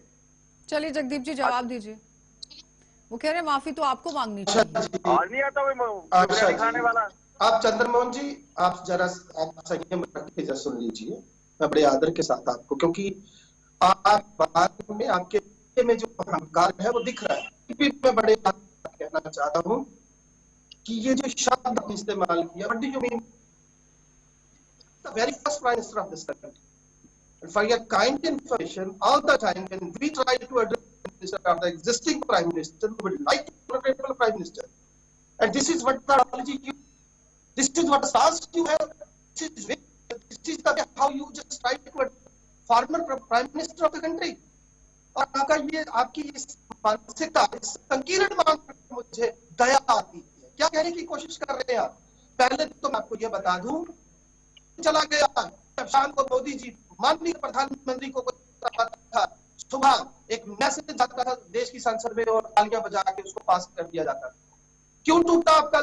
A: चलिए जगदीप जी जवाब दीजिए। वो कह रहे माफी तो आपको मांगनी चाहिए।
F: आज नहीं आता वो बिरयानी खाने वाला।
B: आप चंद्रमोहन जी आप जरा आप संयम रख के जरा सुन लीजिए, मैं बड़े आदर के साथ आपको, क्योंकि आप बात में आपके में जो अहंकार है वो दिख रहा है। मैं बड़े कहना चाहता हूँ कि ये जो शब्द आपने इस्तेमाल किया, what do you mean? The very first prime minister of this country, and for your kind information, all the time when we try to address the existing prime minister, we would like to congratulate the prime minister, and this is what the apology you, this is what the stance you have, this is the how you just try to former prime minister of the country. और आपका ये आपकी इस मानसिकता, इस संकीर्ण मानसिकता मुझे दया आती है। क्या कहने की कोशिश कर रहे हैं आप? पहले तो मैं आपको ये बता दूं, चला गया शाम को मोदी जी माननीय प्रधानमंत्री को था, सुबह एक मैसेज जाता था देश की संसद में और तालियां बजा के उसको पास कर दिया जाता था। क्यों टूटा आपका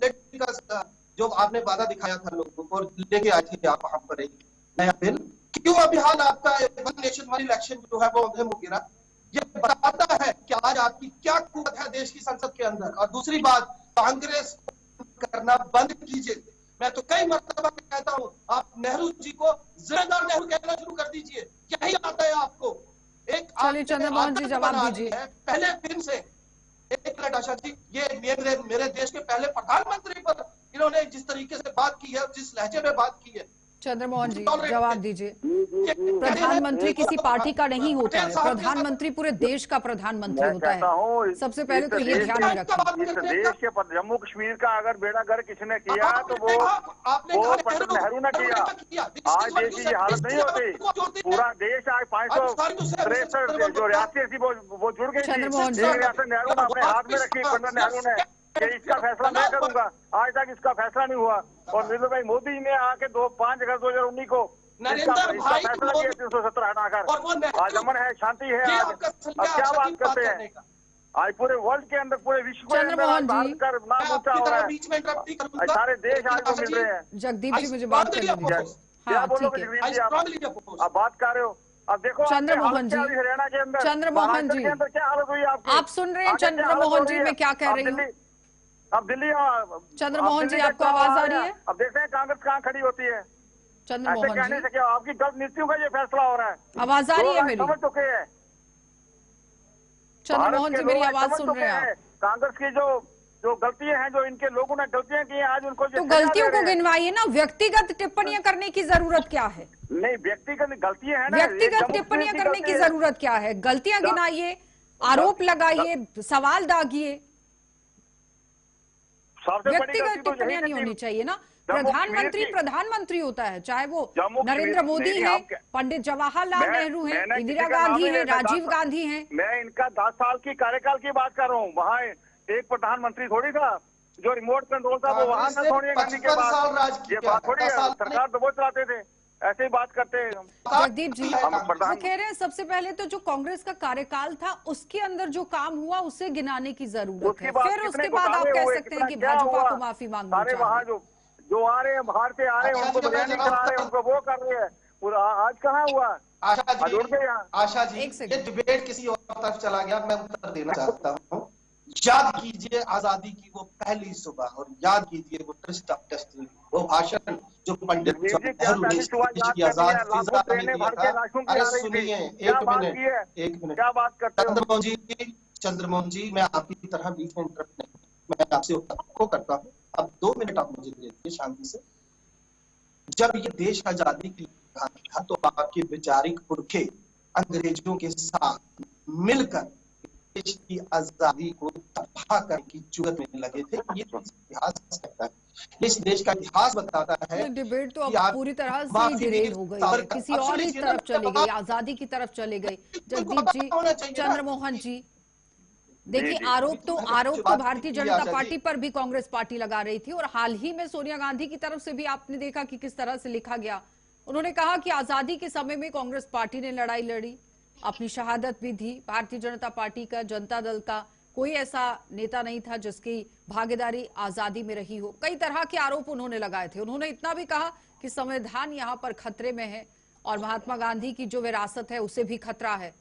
B: लेटर का जो आपने वादा दिखाया था लोगों को और लेके आए थे आप वहां पर एक नया बिल? क्यों अभियान आपका वन नेशन वन इलेक्शन जो है वो अंधेम हो गिरा? ये बताता है कि आज आपकी क्या कुवत है देश की संसद के अंदर। और दूसरी बात, कांग्रेस करना बंद कीजिए। मैं तो कई मर्तबा कहता हूँ, आप नेहरू जी को जिम्मेदार नेहरू कहना शुरू कर दीजिए, यही आता है आपको। एक
A: चलिए चंद्रमोहन जी जवाब दीजिए।
B: पहले दिन से एक मिनट आशा जी, ये मेरे देश के पहले प्रधानमंत्री पर इन्होंने जिस तरीके से बात की है, जिस लहजे में बात की है।
A: चंद्रमोहन जी जवाब दीजिए। प्रधानमंत्री किसी पार्टी का नहीं होता है, प्रधानमंत्री पूरे देश का प्रधानमंत्री होता है। सबसे पहले तो ये ध्यान में रखें।
F: इस देश के जम्मू कश्मीर का अगर बेड़ा गर्क किसने किया तो वो पंडित नेहरू ने किया। आज देश की हालत नहीं होती। पूरा देश आज 563 जो रियासतें थी वो जुड़ गई थी। रियासत नेहरू ने अपने हाथ में रखी, पंडित नेहरू ने, कि इसका फैसला मैं करूंगा। आज तक इसका फैसला नहीं हुआ। और नरेंद्र भाई मोदी ने आके 5 अगस्त 2019 को इसका फैसला किया 370 हटाकर। आज अमन है, शांति है। आज अब क्या बात करते हैं? आज पूरे वर्ल्ड के अंदर, पूरे विश्व के अंदर भारत का नाम ऊंचा हो रहा है। सारे देश आज को मिल रहे हैं।
A: जगदीप जी मुझे बात करने दीजिए।
F: क्या बोलोगे जगदीप जी? आप बात कर रहे हो। अब देखो
A: चंद्रमोहन जी,
F: हरियाणा के अंदर,
A: चंद्रमोहन जी
F: क्या हालत हुई आपकी?
A: आप सुन रहे हैं चंद्रमोहन जी मैं क्या कह रही हूँ?
F: अब दिल्ली,
A: चंद्रमोहन जी आपको आवाज आ रही है?
F: अब देखते हैं कांग्रेस कहाँ खड़ी होती है।
A: चंद्रमोहन जी
F: कहने से क्या, आपकी गलत नीतियों का ये फैसला हो रहा है।
A: आवाज आ रही है मेरी?
F: समझ चुके हैं।
A: चंद्रमोहन जी मेरी आवाज सुन रहे हैं आप?
F: कांग्रेस की जो गलतियां हैं, जो इनके लोगों ने गलतियां की हैं, आज उनको
A: तो गलतियों को गिनवाइए ना, व्यक्तिगत टिप्पणियां करने की जरूरत क्या है?
F: नहीं, व्यक्तिगत गलतियां हैं ना,
A: व्यक्तिगत टिप्पणियां करने की जरूरत क्या है? गलतियां गिनाइए, आरोप लगाइए, सवाल दागिए, व्यक्तिगत टिप्पणियां नहीं होनी चाहिए ना। प्रधानमंत्री होता है, चाहे वो नरेंद्र मोदी है, पंडित जवाहरलाल नेहरू है, इंदिरा गांधी है, राजीव गांधी है।
F: मैं इनका 10 साल की कार्यकाल की बात कर रहा हूँ। वहाँ एक प्रधानमंत्री थोड़ी था, जो रिमोट कंट्रोल था वो वहाँ था सोनिया गांधी के बाद। ये बात थोड़ी है, सरकार तो वो चलाते थे, ऐसे ही बात करते हैं।
A: जगदीप जी वो कह रहे हैं सबसे पहले तो जो कांग्रेस का कार्यकाल था उसके अंदर जो काम हुआ उसे गिनाने की जरूरत है, फिर उसके बाद आप कह सकते हैं कि भाजपा को माफी मांगनी चाहिए।
F: वहाँ जो आ रहे हैं, बाहर से आ रहे हैं, उनको बयान करा रहे हैं, उनको वो कर रहे हैं, पूरा आज कहाँ हुआ?
B: आशा जी ये डिबेट किसी और तरफ चला गया, मैं उत्तर देना चाहता हूँ। याद कीजिए आजादी की वो पहली सुबह, और याद कीजिए वो ट्रिस्ट ऑफ डेस्टिनी, वो भाषण जो पंडित नेहरू ने की आजाद फिजा में दिया था। अरे सुनिए एक मिनट
F: क्या बात करते हो?
B: चंद्रमोहन जी मैं आपकी तरह बीच में इंटरप्ट नहीं, मैं आपसे आपको करता हूँ। अब 2 मिनट आप मुझे दीजिए शांति से। जब ये देश आजादी की था तो आपके वैचारिक पुरखे अंग्रेजों के साथ मिलकर देश की आजादी को तबाह करने की जुगत में लगे थे। ये इतिहास कहता है, इस देश का इतिहास बताता है।
A: डिबेट तो अब पूरी तरह से डिरेल हो गई है, किसी और ही तरफ चली गई, आजादी की तरफ चली गई। जगदीप जी, चंद्रमोहन जी, देखिए आरोप तो भारतीय जनता पार्टी पर भी कांग्रेस पार्टी लगा रही थी, और हाल ही में सोनिया गांधी की तरफ से भी आपने देखा कि किस तरह से लिखा गया। उन्होंने कहा कि आजादी के समय में कांग्रेस पार्टी ने लड़ाई लड़ी, अपनी शहादत भी दी। भारतीय जनता पार्टी का, जनता दल का कोई ऐसा नेता नहीं था जिसकी भागीदारी आजादी में रही हो। कई तरह के आरोप उन्होंने लगाए थे। उन्होंने इतना भी कहा कि संविधान यहाँ पर खतरे में है और महात्मा गांधी की जो विरासत है उसे भी खतरा है।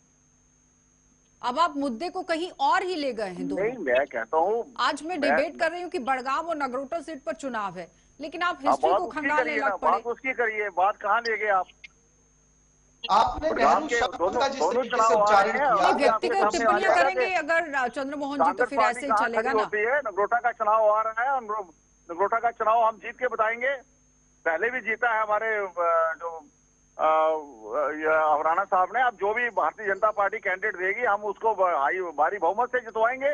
A: अब आप मुद्दे को कहीं और ही ले गए हैं।
F: नहीं, मैं कहता हूँ
A: आज मैं डिबेट कर रही हूँ कि बड़गांव और नगरोटा सीट पर चुनाव है, लेकिन आप हिस्ट्री को खंगालने लग पड़े।
F: बात उसकी करिए, बात कहाँ ले गए आप?
B: आपने
A: व्यक्तिगत टिप्पणियां करेंगे अगर चंद्रमोहन जी तो फिर ऐसे ही चलेगा ना।
F: नगरोटा का चुनाव आ रहा है, नगरोटा का चुनाव हम जीत के बताएंगे। पहले भी जीता है हमारे जो अवराना साहब ने। अब जो भी भारतीय जनता पार्टी कैंडिडेट देगी हम उसको भारी बहुमत से जितवाएंगे।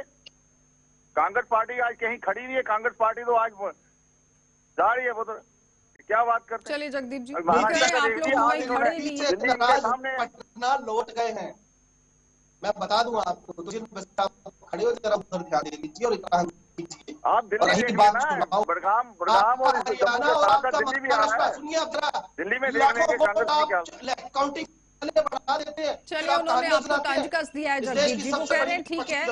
F: कांग्रेस पार्टी आज कहीं खड़ी नहीं है, कांग्रेस पार्टी तो आज जा रही है। वो तो क्या बात करते हैं?
A: चलिए जगदीप जी, आप लोग वहीं खड़े नहीं
B: हैं, पटना लौट गए हैं। मैं बता दूं आपको, तो खड़े हो जरा उधर ध्यान दे लीजिए और
F: आप दिल्ली देख लेना, बड़गाम और दिल्ली भी आ रहा है।
B: सुनिए आप जरा,
F: दिल्ली में देखने के कांग्रेस
B: काउंटिंग बढ़ा देते हैं।
A: चलिए उन्होंने आपको तंजकस दिया है जगदीप जी, वो कह रहे हैं ठीक है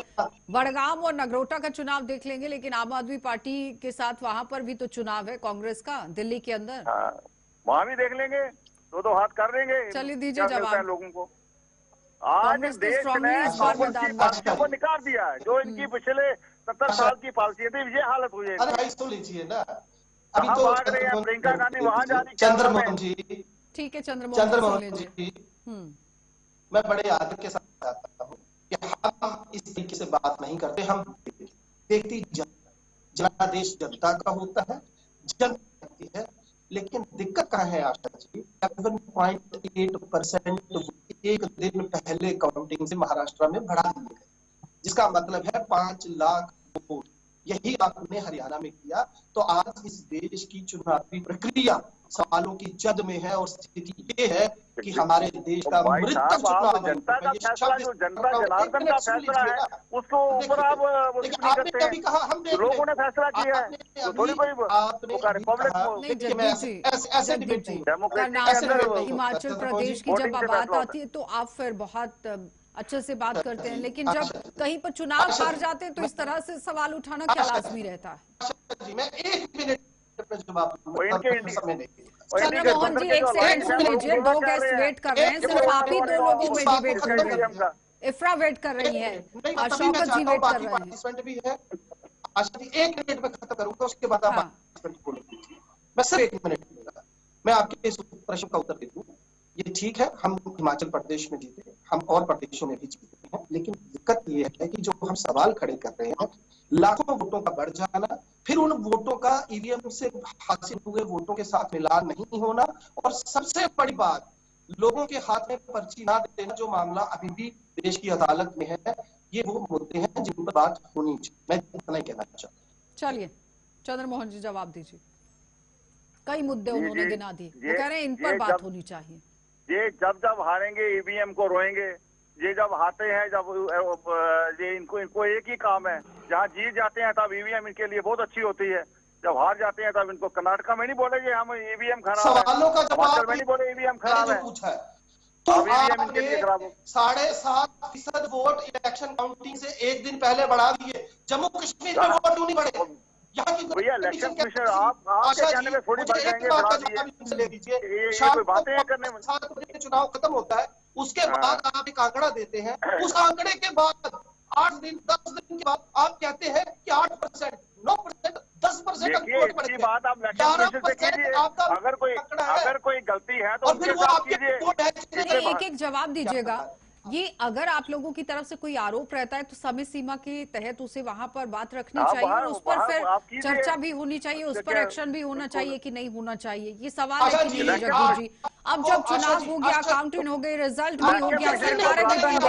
A: बड़गाम और नगरोटा का चुनाव देख लेंगे, लेकिन आम आदमी पार्टी के साथ वहां पर भी तो चुनाव है कांग्रेस का दिल्ली के अंदर।
F: वहां भी देख लेंगे, दो हाथ कर देंगे।
A: चलिए दीजिए जवाब
F: लोगों को। आज देश ने को निकाल दिया है, जो इनकी पिछले 70 साल की पॉलिसी थी, ये हालत हुई है।
B: अरे सुन लीजिए ना,
F: अभी तो भाग रहे हैं प्रियंका गांधी वहां जा रही।
B: चंद्रमोहन जी,
A: ठीक है चंद्रमोहन जी,
B: मैं बड़े आदर के साथ कहता हूँ कि हम इस तरीके से बात नहीं करते। हम देखती जनादेश जनता का होता है, जनता करती है, लेकिन दिक्कत कहाँ है आशा जी? 7.8% एक दिन पहले काउंटिंग से महाराष्ट्र में बढ़ा दिए गए, जिसका मतलब है 5 लाख वोट। यही आपने हरियाणा में किया। तो आज इस देश की चुनावी प्रक्रिया सवालों की जद में है, और स्थिति ये है कि हमारे देश का मृतक चुनाव,
F: जनता का फैसला, जो जनता जनार्दन का फैसला है, उसको ऊपर आप
B: आपने कभी कहा हमने
F: लोगों ने फैसला किया है, तो थोड़ी कोई
A: हिमाचल प्रदेश की जब बात आती है तो आप फिर बहुत अच्छे से बात करते हैं, लेकिन जब कहीं पर चुनाव हार जाते हैं तो इस तरह से सवाल उठाना क्या लाजमी रहता है?
B: मैं 1 मिनट
A: चंद्रमोहन जी 1 सेकंड सुन लीजिए, 2 गेस्ट वेट कर रहे हैं, सिर्फ आप ही 2 लोगों में डिबेट कर रहे हैं। इफ्रा वेट कर रही है, शौकत जी वेट कर रहे हैं।
B: 1 मिनट में खत्म करूंगा, उसके बाद आप मैं सिर्फ 1 मिनट दूंगा। मैं आपके इस प्रश्न का उत्तर दे दूं। ये ठीक है, हम हिमाचल प्रदेश में जीते, हम और प्रदेशों में भी जीते हैं, लेकिन दिक्कत ये है कि जो हम सवाल खड़े कर रहे हैं, लाखों वोटों का बढ़ जाना, फिर उन वोटों का ईवीएम से हासिल हुए वोटों के साथ मिलान नहीं होना, और सबसे बड़ी बात, लोगों के हाथ में पर्ची ना देना, जो मामला अभी भी देश की अदालत में है, ये वो मुद्दे हैं जिन पर बात होनी चाहिए। मैं इतना ही कहना चाहता हूँ।
A: चलिए चंद्रमोहन जी जवाब दीजिए। कई मुद्दे उन्होंने गिना दिए, वो कह रहे हैं इन पर बात होनी चाहिए।
F: ये जब हारेंगे ईवीएम को रोएंगे, ये जब हारते हैं, जब ये इनको एक ही काम है, जहाँ जीत जाते हैं तब ईवीएम इनके लिए बहुत अच्छी होती है, जब हार जाते हैं तब इनको कर्नाटका में नहीं बोलेंगे हम ईवीएम खराब है,
B: सवालों का जवाब
F: में नहीं बोले ईवीएम खराब है,
B: पूछा है तो
F: ईवीएम इनके लिए खराब हो।
B: 7.5% वोट इलेक्शन काउंटिंग से एक दिन पहले बढ़ा दिए, जम्मू कश्मीर में वोट क्यों नहीं बढ़े? यहाँ की
F: भैया इलेक्शन कमीशन आपके कहने में थोड़ी बढ़ जाएंगे, बढ़ा दिए, ये कोई बातें हैं करने में।
B: 7 बजे चुनाव खत्म होता है, उसके बाद आप एक आंकड़ा देते हैं, उस आंकड़े के बाद 8 दिन 10 दिन के बाद आप कहते हैं कि 8%, 9%, 10%
F: बात आप इलेक्शन कमीशन से कीजिए। अगर कोई गलती है तो उनके साथ कीजिए।
A: एक एक जवाब दीजिएगा। ये अगर आप लोगों की तरफ से कोई आरोप रहता है तो समय सीमा के तहत उसे वहां पर बात रखनी चाहिए और उस पर फिर चर्चा भी होनी चाहिए, उस पर एक्शन भी होना चाहिए कि नहीं होना चाहिए, ये सवाल है कि नहीं जगदीश जी? अब जब चुनाव हो गया, काउंटिंग हो गई, रिजल्ट भी हो गया, सरकारें भी बन गई,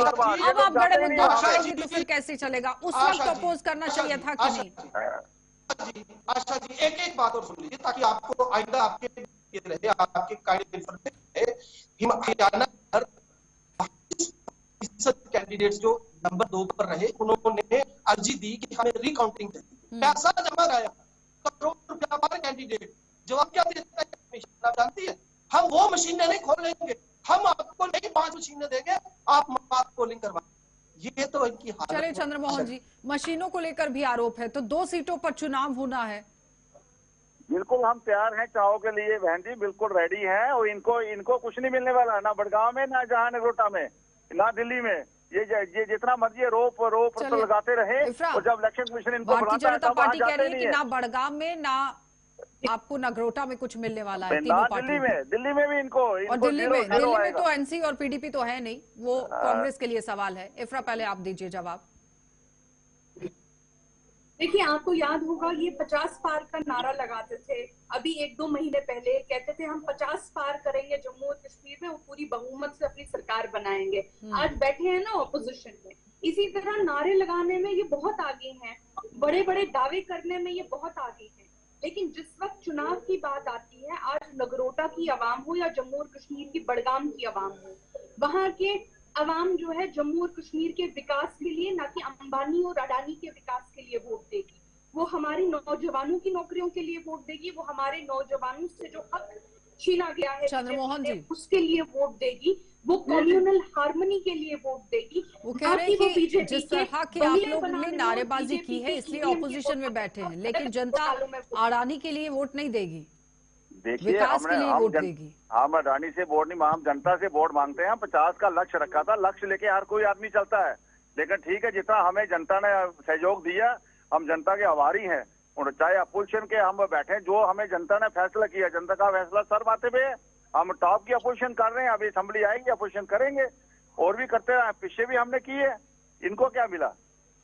A: अब आप बड़े मुद्दे उठाएंगे तो फिर कैसे चलेगा? उस वक्त अपोज करना चाहिए था कि नहीं?
B: आशा जी एक बात और सुन लीजिए ताकि आपको आइंदा आपके रहे, आपके कैंडिडेट्स जो नंबर 2 पर रहे, उन्होंने अर्जी दी कि हमें रिकाउंटिंग चाहिए, पैसा जमा कराया, करोड़ रुपया पर कैंडिडेट, जवाब क्या देता है? आप जानती है, हम वो मशीनें नहीं खोलेंगे, हम आपको नहीं 5 मशीनें देंगे, आप बात पोलिंग करवा। ये तो इनकी हालत।
A: चलिए चंद्रमोहन जी, मशीनों को लेकर भी आरोप है, तो 2 सीटों पर चुनाव होना है।
F: बिल्कुल हम तैयार हैं चाव के लिए बहन जी, बिल्कुल रेडी हैं, और इनको कुछ नहीं मिलने वाला, ना बड़गांव में, ना जहानगरोटा में, ना दिल्ली में। ये जितना मर्जी रोप तो लगाते रहे, और जब इलेक्शन कमीशन इनको
A: भारतीय जनता पार्टी कह रही है कि ना बड़गाम में, ना आपको नगरोटा में कुछ मिलने वाला है।
F: ना दिल्ली में भी इनको
A: और दिल्ली में तो एनसी और पीडीपी तो है नहीं, वो कांग्रेस के लिए सवाल है। इफ्रा पहले आप दीजिए जवाब।
E: देखिए आपको याद होगा ये 50 पार का नारा लगाते थे अभी 1-2 महीने पहले, कहते थे हम 50 पार करेंगे जम्मू और कश्मीर में, वो पूरी बहुमत से अपनी सरकार बनाएंगे। आज बैठे हैं ना ऑपोजिशन में, इसी तरह नारे लगाने में ये बहुत आगे हैं, बड़े बड़े दावे करने में ये बहुत आगे हैं, लेकिन जिस वक्त चुनाव की बात आती है, आज नगरोटा की आवाम हो या जम्मू और कश्मीर की बड़गाम की आवाम हो, वहां के अवाम जो है जम्मू और कश्मीर के विकास के लिए, ना कि अंबानी और अडानी के विकास के लिए वोट देगी। वो हमारी नौजवानों की नौकरियों के लिए वोट देगी, वो हमारे नौजवानों से जो हक छीना गया है
A: चंद्रमोहन जी
E: उसके लिए वोट देगी, वो कम्युनल हार्मनी के लिए वोट देगी।
A: वो कह रहे हैं कि जिस तरह की आप लोगों ने नारेबाजी की है इसलिए ऑपोजिशन में बैठे हैं, लेकिन जनता अडानी के लिए वोट नहीं देगी,
F: देखिए हम अडानी से वोट नहीं, हम जनता से वोट मांगते हैं। 50 का लक्ष्य रखा था, लक्ष्य लेके हर कोई आदमी चलता है, लेकिन ठीक है जितना हमें जनता ने सहयोग दिया, हम जनता के आभारी हैं। और चाहे अपोजिशन के हम बैठे, जो हमें जनता ने फैसला किया, जनता का फैसला सर माथे पे है। हम टॉप की अपोजिशन कर रहे हैं, अभी असेंबली आएगी अपोजिशन करेंगे, और भी करते हैं, पीछे भी हमने की है। इनको क्या मिला?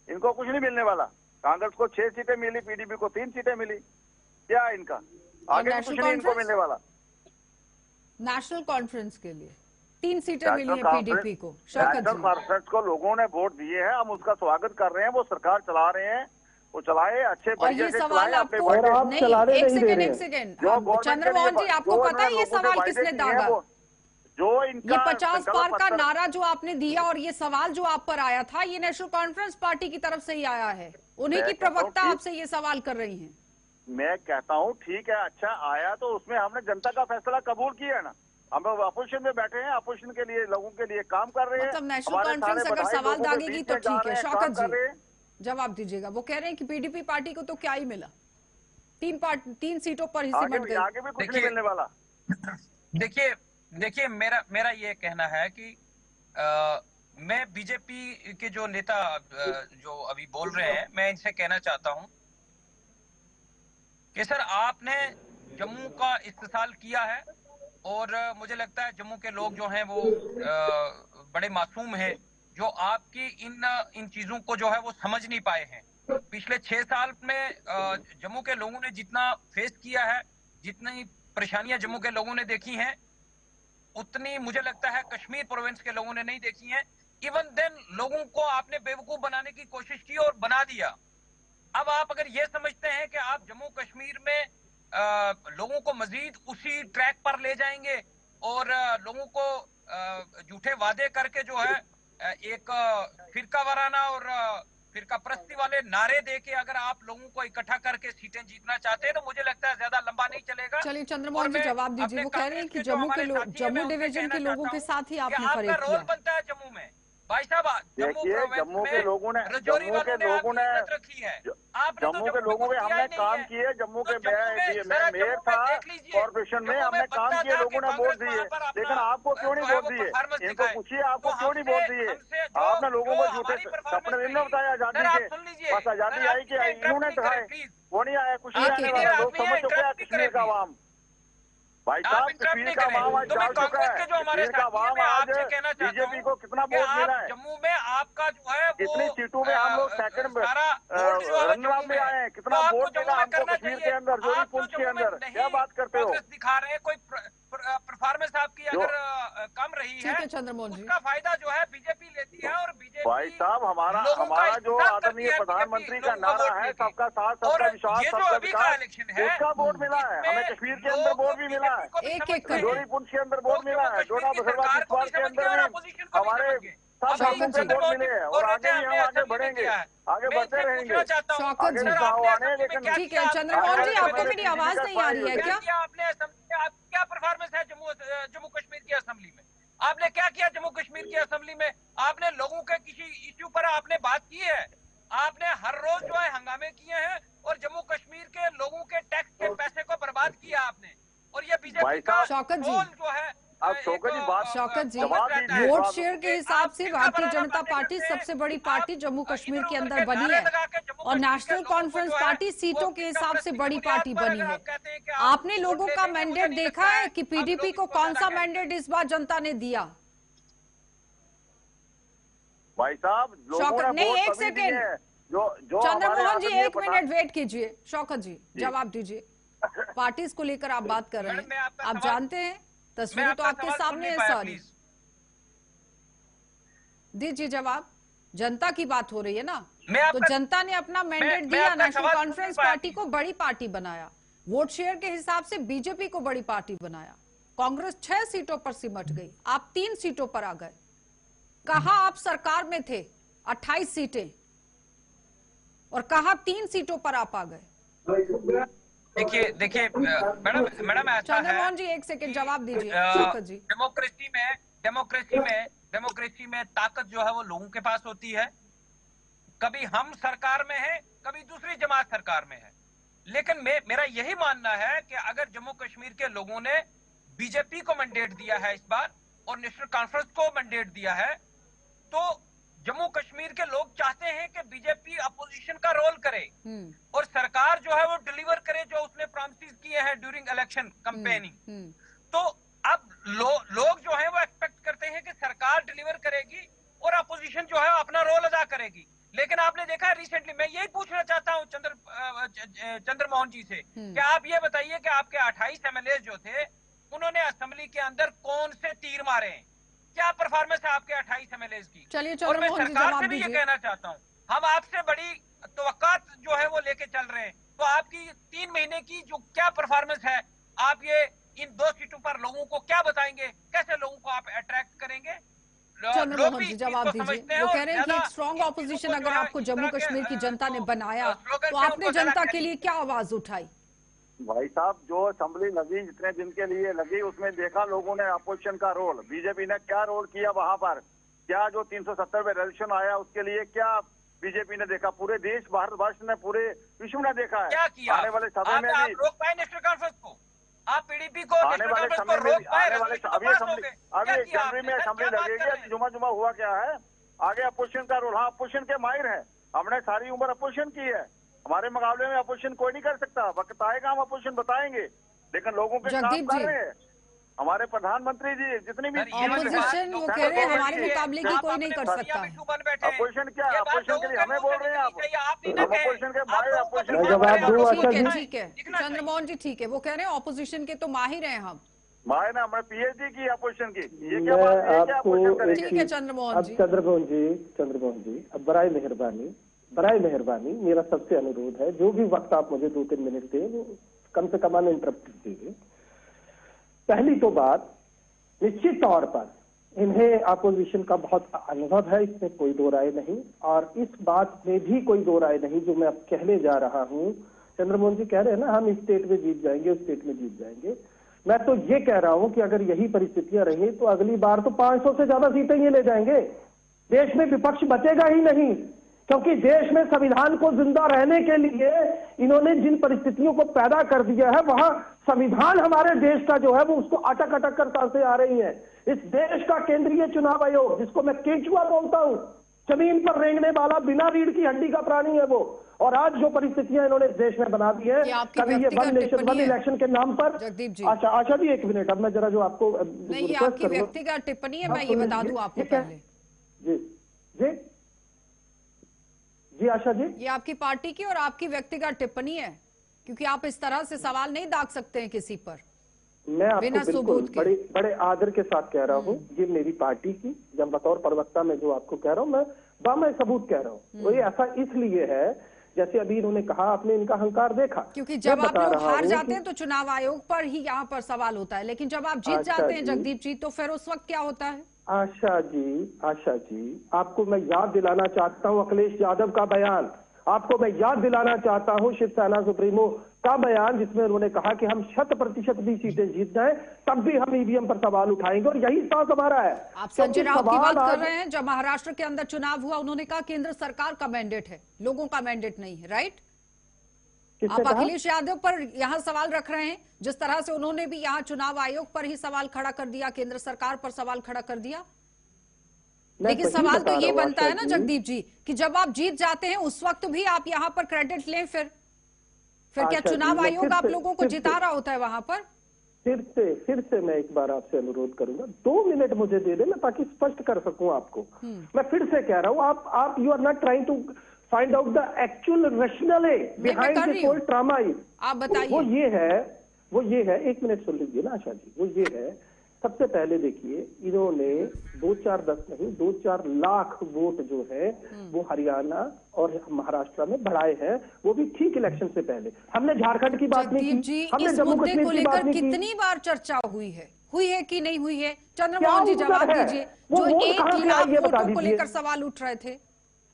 F: इनको कुछ नहीं मिलने वाला। कांग्रेस को 6 सीटें मिली, पीडीपी को 3 सीटें मिली, क्या इनका आगे कुछ नहीं इनको मिलने वाला।
A: नेशनल कॉन्फ्रेंस के लिए 3 सीटें मिली हैं पीडीपी को।
F: नेशनल कॉन्फ्रेंस को लोगों ने वोट दिए हैं, हम उसका स्वागत कर रहे हैं, वो सरकार चला रहे हैं, वो चलाए अच्छे
A: बढ़िया से चलाए। अपने एक सेकंड चंद्रमोहन जी, आपको पता है ये सवाल किसने दागा?
F: जो
A: ये 50 पार का नारा जो आपने दिया और ये सवाल जो आप पर आया था, ये नेशनल कॉन्फ्रेंस पार्टी की तरफ से ही आया है, उन्हीं की प्रवक्ता आपसे ये सवाल कर रही हैं।
F: मैं कहता हूँ ठीक है, अच्छा आया तो उसमें हमने जनता का फैसला कबूल किया है ना। हम अपोजिशन में बैठे हैं, अपोजिशन के लिए लोगों के लिए काम कर रहे हैं।
A: मतलब नेशनल कॉन्फ्रेंस अगर सवाल दागेगी तो ठीक है। शौकत जी जवाब दीजिएगा। वो कह रहे हैं कि पीडीपी पार्टी को तो क्या ही मिला, 3 सीटों पर ही सिमट गई,
F: आगे भी कुछ नहीं मिलने वाला।
D: देखिए मेरा ये कहना है कि मैं बीजेपी के जो नेता जो अभी बोल रहे हैं, मैं इनसे कहना चाहता हूं कि सर आपने जम्मू का इस्तेसाल किया है, और मुझे लगता है जम्मू के लोग जो हैं वो बड़े मासूम हैं, जो आपकी इन चीजों को जो है वो समझ नहीं पाए हैं। पिछले 6 साल में जम्मू के लोगों ने जितना फेस किया है, जितनी परेशानियां जम्मू के लोगों ने देखी हैं, उतनी मुझे लगता है कश्मीर प्रोविंस के लोगों ने नहीं देखी हैं। इवन देन लोगों को आपने बेवकूफ बनाने की कोशिश की और बना दिया। अब आप अगर ये समझते हैं कि आप जम्मू कश्मीर में लोगों को मजीद उसी ट्रैक पर ले जाएंगे और लोगों को झूठे वादे करके जो है एक फिरका वाराना और फिरका परस्ती वाले नारे देके अगर आप लोगों को इकट्ठा करके सीटें जीतना चाहते हैं तो मुझे लगता है ज्यादा लंबा नहीं चलेगा।
A: चलिए चंद्रमोहन जी जवाब दीजिए। वो कह रहे हैं कि जम्मू डिवीजन के लोगों के साथ ही आपने फरेब किया।
D: रोल बनता है जम्मू में भाई साहब।
F: जम्मू के लोगों ने
D: रखी है,
F: जम्मू के लोगों के हमने काम किए। जम्मू के मेयर था कॉर्पोरेशन में, हमने काम किए, लोगों ने वोट दिए, लेकिन आपको क्यों नहीं वोट दिए? इनको पूछिए आपको क्यों नहीं वोट दिए? आपने लोगों को झूठे सपने नहीं बताया आजादी के, बस आजादी आई कि इन्होंने दिखाए, वो नहीं आया, कुछ नहीं आने वाला। लोग समझ चुके हैं कश्मीर का आवाम। भाई साहब कश्मीर का आवाम आज जाग चुका है। कश्मीर का आवाम आज बीजेपी को कितना वोट मिला है?
D: जम्मू में आपका जो है
F: कितनी सीटों में हम लोग सेकंड रनर में आए हैं, कितना वोट मिला हमको कश्मीर के अंदर, जोरी पुंछ के अंदर? क्या बात करते हो?
D: दिखा रहे हैं कोई परफॉर्मेंस आपकी अगर कम रही है, उसका फायदा जो है बीजेपी लेती है। और बीजेपी
F: भाई साहब हमारा जो आदरणीय प्रधानमंत्री का नारा है, सबका साथ सबका विश्वास सबका विकास, उसका वोट मिला है हमें। कश्मीर के अंदर वोट भी मिला है, जोरी पुंछ के अंदर वोट मिला है, डोडा बसरवा किश्तवाड़ के अंदर भी हमारे सब लोगों को वोट मिले हैं। और आगे भी हम आगे बढ़ेंगे, आगे बढ़ते रहेंगे।
A: लेकिन ठीक है चंद्रमोहन जी, आपको मेरी आवाज नहीं आ रही है क्या?
D: क्या परफॉर्मेंस है जम्मू कश्मीर की असेंबली में? आपने क्या किया जम्मू कश्मीर की असेंबली में? आपने लोगों के किसी इश्यू पर आपने बात की है? आपने हर रोज जो है हंगामे किए हैं और जम्मू कश्मीर के लोगों के टैक्स के पैसे को बर्बाद किया आपने। और ये बीजेपी का रोल जो है।
A: शौकत जी, वोट शेयर के हिसाब से भारतीय जनता पार्टी सबसे बड़ी पार्टी जम्मू कश्मीर के अंदर बनी है और नेशनल कॉन्फ्रेंस पार्टी सीटों के हिसाब से बड़ी पार्टी बनी है। आपने लोगों का मैंडेट देखा है कि पीडीपी को कौन सा मैंडेट इस बार जनता ने दिया?
F: भाई साहब
A: शौकत नहीं, एक सेकेंड चंद्रमोहन जी, 1 मिनट वेट कीजिए। शौकत जी जवाब दीजिए। पार्टीज को लेकर आप बात कर रहे हैं, आप जानते हैं तस्वीर तो आपके सामने है सर, दीजिए जवाब। जनता की बात हो रही है ना, तो जनता ने अपना मैंडेट दिया, नेशनल कॉन्फ्रेंस पार्टी को बड़ी पार्टी बनाया, वोट शेयर के हिसाब से बीजेपी को बड़ी पार्टी बनाया। कांग्रेस 6 सीटों पर सिमट गई, आप 3 सीटों पर आ गए। कहा आप सरकार में थे 28 सीटें और कहा 3 सीटों पर आप आ गए।
D: देखिए मैडम ऐसा है।
A: चंद्रमोहन जी 1 सेकंड जवाब दीजिए।
D: डेमोक्रेसी में ताकत जो है वो लोगों के पास होती है। कभी हम सरकार में है, कभी दूसरी जमात सरकार में है, लेकिन मेरा यही मानना है कि अगर जम्मू कश्मीर के लोगों ने बीजेपी को मैंडेट दिया है इस बार और नेशनल कॉन्फ्रेंस को मैंडेट दिया है, तो जम्मू कश्मीर के लोग चाहते हैं कि बीजेपी अपोजिशन का रोल करे और सरकार जो है वो डिलीवर करे जो उसने प्रॉमिसेस किए हैं ड्यूरिंग इलेक्शन कैंपेनिंग। तो अब लोग जो है वो एक्सपेक्ट करते हैं कि सरकार डिलीवर करेगी और अपोजिशन जो है अपना रोल अदा करेगी। लेकिन आपने देखा है रिसेंटली, मैं यही पूछना चाहता हूं चंद्रमोहन जी से कि आप ये बताइए कि आपके 28 एमएलए जो थे उन्होंने असेंबली के अंदर कौन से तीर मारे हैं? क्या परफॉर्मेंस है आपके 28 एमएलए की?
A: चलिए
D: और मैं सरकार से भी ये कहना चाहता हूँ, हम आपसे बड़ी तवक्कात जो है वो लेके चल रहे हैं, तो आपकी 3 महीने की जो क्या परफॉर्मेंस है, आप ये इन 2 सीटों पर लोगों को क्या बताएंगे? कैसे लोगों को आप अट्रैक्ट करेंगे?
A: चंद्रमोहन जी जवाब दीजिए। वो कह रहे हैं कि एक स्ट्रॉन्ग ऑपोजिशन अगर आपको जम्मू कश्मीर की जनता ने बनाया तो आपने जनता के लिए क्या आवाज उठाई?
F: भाई साहब जो असेंबली लगी, जितने दिन के लिए लगी, उसमें देखा लोगों ने अपोजिशन का रोल, बीजेपी ने क्या रोल किया वहां पर, क्या जो 370 पे रेजोल्यूशन आया उसके लिए क्या बीजेपी ने देखा, पूरे देश भारतवर्ष ने पूरे विश्व ने देखा है।
D: क्या किया?
F: आने वाले समय में भी
D: रोक पाए नेशनल कॉन्फ्रेंस को, आप पीडीपी को
F: आने वाले समय में आने वाले अभी जनवरी में असेंबली लगेगी, जुमा हुआ क्या है, आगे अपोजिशन का रोल। हाँ अपोजिशन के माहिर है, हमने सारी उम्र अपोजिशन की है, हमारे मुकाबले में अपोजिशन कोई नहीं कर सकता। वक्त आएगा हम अपोजिशन बताएंगे, लेकिन लोगों के काम कर रहे हैं। हमारे प्रधानमंत्री जी जितनी भी
A: ऑपोजिशन वो कह रहे हैं हमारे मुकाबले की कोई नहीं कर सकता।
F: अपोजिशन क्या, अपोजिशन के लिए हमें बोल रहे हैं आप अपोजिशन के भाई, अपोजिशन
C: मैं जवाब दूं आशा जी?
A: ठीक है चंद्रमोहन जी, ठीक है, वो कह रहे हैं ऑपोजिशन के तो माहिर हैं हम।
F: माए ना, मैं पीएचडी की अपोजिशन की, ये क्या बात है, क्या अपोजिशन करेंगे?
A: ठीक है चंद्रमोहन जी।
C: चंद्रमोहन जी अब बराए मेहरबानी मेरा सबसे अनुरोध है, जो भी वक्त आप मुझे 2-3 मिनट दें वो कम से कम अनइंटरप्टेड दीजिए। पहली तो बात, निश्चित तौर पर इन्हें अपोजिशन का बहुत अनुभव है, इसमें कोई दो राय नहीं, और इस बात में भी कोई दो राय नहीं जो मैं अब कहने जा रहा हूं। चंद्रमोहन जी कह रहे हैं ना हम इस स्टेट में जीत जाएंगे, उस स्टेट में जीत जाएंगे। मैं तो ये कह रहा हूं कि अगर यही परिस्थितियां रही तो अगली बार तो 500 से ज्यादा सीटें ये ले जाएंगे। देश में विपक्ष बचेगा ही नहीं, क्योंकि देश में संविधान को जिंदा रहने के लिए इन्होंने जिन परिस्थितियों को पैदा कर दिया है, वहां संविधान हमारे देश का जो है वो उसको अटक अटक कर सांसें आ रही हैं। इस देश का केंद्रीय चुनाव आयोग, जिसको मैं केंचुआ बोलता हूं, जमीन पर रेंगने वाला बिना रीढ़ की हड्डी का प्राणी है वो, और आज जो परिस्थितियां इन्होंने देश में बना दी है, कभी ये वन नेशन वन इलेक्शन के नाम पर।
A: जगदीप जी,
C: आशा जी 1 मिनट, अब मैं जरा जो आपको
A: नहीं, ये आपकी व्यक्तिगत टिप्पणी है, मैं ये बता दूं आपको पहले।
C: जी जी जी आशा जी,
A: ये आपकी पार्टी की और आपकी व्यक्तिगत टिप्पणी है, क्योंकि आप इस तरह से सवाल नहीं दाग सकते हैं किसी पर।
C: मैं आपको बिल्कुल बड़े आदर के साथ कह रहा हूँ, ये मेरी पार्टी की, जब बतौर प्रवक्ता मैं जो आपको कह रहा हूँ, मैं बामय सबूत कह रहा हूँ। वो ये ऐसा इसलिए है, जैसे अभी इन्होंने कहा, आपने इनका अहंकार देखा,
A: क्योंकि जब आप लोग हार जाते हैं तो चुनाव आयोग पर ही यहाँ पर सवाल होता है, लेकिन जब आप जीत जाते हैं जगदीप जी, तो फिर उस वक्त क्या होता है?
C: आशा जी, आपको मैं याद दिलाना चाहता हूं अखिलेश यादव का बयान, आपको मैं याद दिलाना चाहता हूं शिवसेना सुप्रीमो का बयान, जिसमें उन्होंने कहा कि हम 100% भी सीटें जीत जाएं तब भी हम ईवीएम पर सवाल उठाएंगे, और यही सांस हमारा है।
A: आप संजय राउत की बात कर रहे हैं, जब महाराष्ट्र के अंदर चुनाव हुआ उन्होंने कहा केंद्र सरकार का मैंडेट है, लोगों का मैंडेट नहीं है, राइट? आप अखिलेश यादव पर यहाँ सवाल रख रहे हैं, जिस तरह से उन्होंने भी यहाँ चुनाव आयोग पर ही सवाल खड़ा कर दिया, केंद्र सरकार पर सवाल खड़ा कर दिया। लेकिन सवाल तो ये बनता है ना जगदीप जी, कि जब आप जीत जाते हैं उस वक्त भी आप यहाँ पर क्रेडिट लें, फिर क्या चुनाव आयोग आप लोगों को जिता रहा होता है वहां पर?
C: फिर से मैं एक बार आपसे अनुरोध करूंगा, 2 मिनट मुझे दे देना ताकि स्पष्ट कर सकूं आपको। मैं फिर से कह रहा हूं, आप you are not trying to find out the actual rationale behind this whole drama.
A: आप बताइए।
C: वो ये है 1 मिनट सुन लीजिए ना आशा जी। वो ये है, सबसे पहले देखिए, इन्होंने 2-4 लाख वोट जो है वो हरियाणा और महाराष्ट्र में बढ़ाए हैं, वो भी ठीक इलेक्शन से पहले। हमने झारखंड की बात नहीं की, हमने जम्मू कश्मीर की बात नहीं की।
A: कितनी बार चर्चा हुई है कि नहीं हुई है? चंद्रमोहन जी जवाब दीजिए, जो 1 लाख वोटों को लेकर सवाल उठ रहे थे।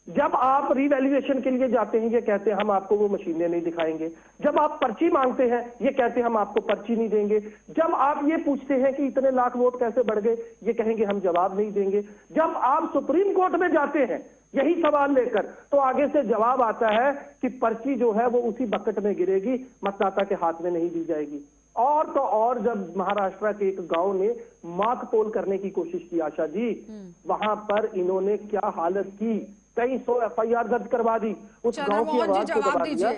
C: जब आप रिवैल्यूएशन के लिए जाते हैं, ये कहते हैं हम आपको वो मशीनें नहीं दिखाएंगे। जब आप पर्ची मांगते हैं, ये कहते हैं हम आपको पर्ची नहीं देंगे। जब आप ये पूछते हैं कि इतने लाख वोट कैसे बढ़ गए, ये कहेंगे हम जवाब नहीं देंगे। जब आप सुप्रीम कोर्ट में जाते हैं यही सवाल लेकर, तो आगे से जवाब आता है कि पर्ची जो है वो उसी बकेट में गिरेगी, मतदाता के हाथ में नहीं दी जाएगी। और तो और जब महाराष्ट्र के एक गांव ने माक पोल करने की कोशिश की आशा जी, वहां पर इन्होंने क्या हालत की, कई 100 FIR दर्ज करवा दी, उस गांव की आवाज को दबा दिया।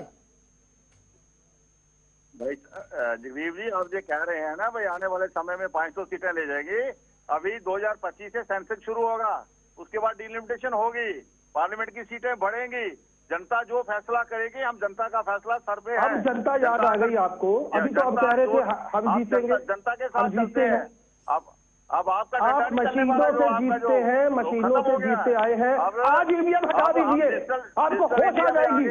F: भाई जगदीप जी, आप ये कह रहे हैं ना भाई आने वाले समय में 500 सीटें ले जाएगी। अभी 2025 से सेंसस शुरू होगा, उसके बाद डिलिमिटेशन होगी, पार्लियामेंट की सीटें बढ़ेंगी, जनता जो फैसला करेगी, हम जनता का फैसला सर पे है।
C: अब जनता याद आ गई आपको, अभी तो आप कह रहे थे हम जीतेंगे,
F: जनता के साथ चलते हैं। अब आपका
C: आप मशीनों से जीतते हैं, मशीनों से जीतते आए हैं। आज ईवीएम हटा दीजिए, आपको होश आ जाएगी,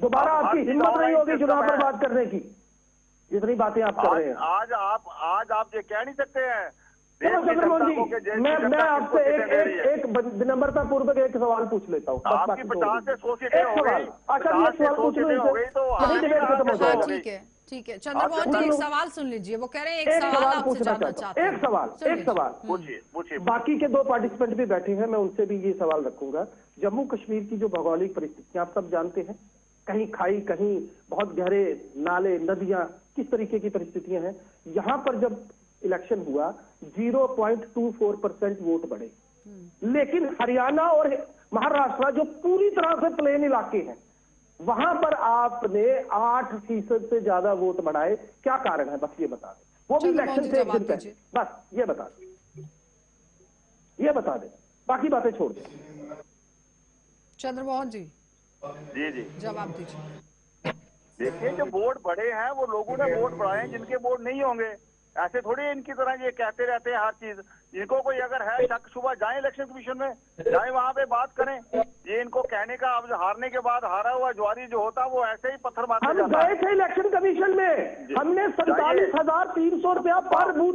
C: दोबारा आपकी हिम्मत नहीं होगी चुनाव पर बात करने की, जितनी बातें आप कर रहे हैं।
F: आज आप ये कह नहीं सकते हैं।
C: चंद्रमोहन जी, मैं आपसे एक विनम्रता पूर्वक एक सवाल पूछ लेता हूँ।
F: आपकी 50 से 100 सीटें हो गई,
C: अच्छा ये सवाल पूछ लो, यही डिबेट खत्म हो जाएगा।
A: ठीक है चंद्रमोहन जी, एक सवाल सुन लीजिए। वो कह रहे हैं एक सवाल आपसे जानना चाहते हैं।
C: एक सवाल
F: पूछिए।
C: बाकी के 2 पार्टिसिपेंट भी बैठे हैं, मैं उनसे भी ये सवाल रखूंगा। जम्मू कश्मीर की जो भौगोलिक परिस्थितियां आप सब जानते हैं, कहीं खाई, कहीं बहुत गहरे नाले, नदियां, किस तरीके की परिस्थितियां हैं। यहाँ पर जब इलेक्शन हुआ 0.24% वोट बढ़े, लेकिन हरियाणा और महाराष्ट्र जो पूरी तरह से प्लेन इलाके हैं, वहां पर आपने 8% से ज्यादा वोट बढ़ाए। क्या कारण है, बस ये बता दें। वो भी
A: चंद्रमोहन
C: इलेक्शन
A: जी
C: से एक
A: जवाब
C: दिन पहले।
A: दीजिए।
C: बस ये बता दे, बाकी बातें छोड़ दे।
A: चंद्रमोहन जी
F: जी जी
A: जवाब दीजिए।
F: देखिए, जो बोर्ड बड़े हैं वो लोगों ने बोर्ड बढ़ाए हैं, जिनके बोर्ड नहीं होंगे ऐसे थोड़ी इनकी तरह ये कहते रहते हैं हर चीज। इनको कोई अगर है शक शुबा, जाए इलेक्शन कमीशन में, जाए वहां पे बात करें। ये इनको कहने का, अब हारने के बाद हारा हुआ ज्वारी जो होता वो ऐसे ही पत्थर मारते
C: हम
F: जाता है।
C: गए थे इलेक्शन कमीशन में, हमने 47,300 रुपया पर बूथ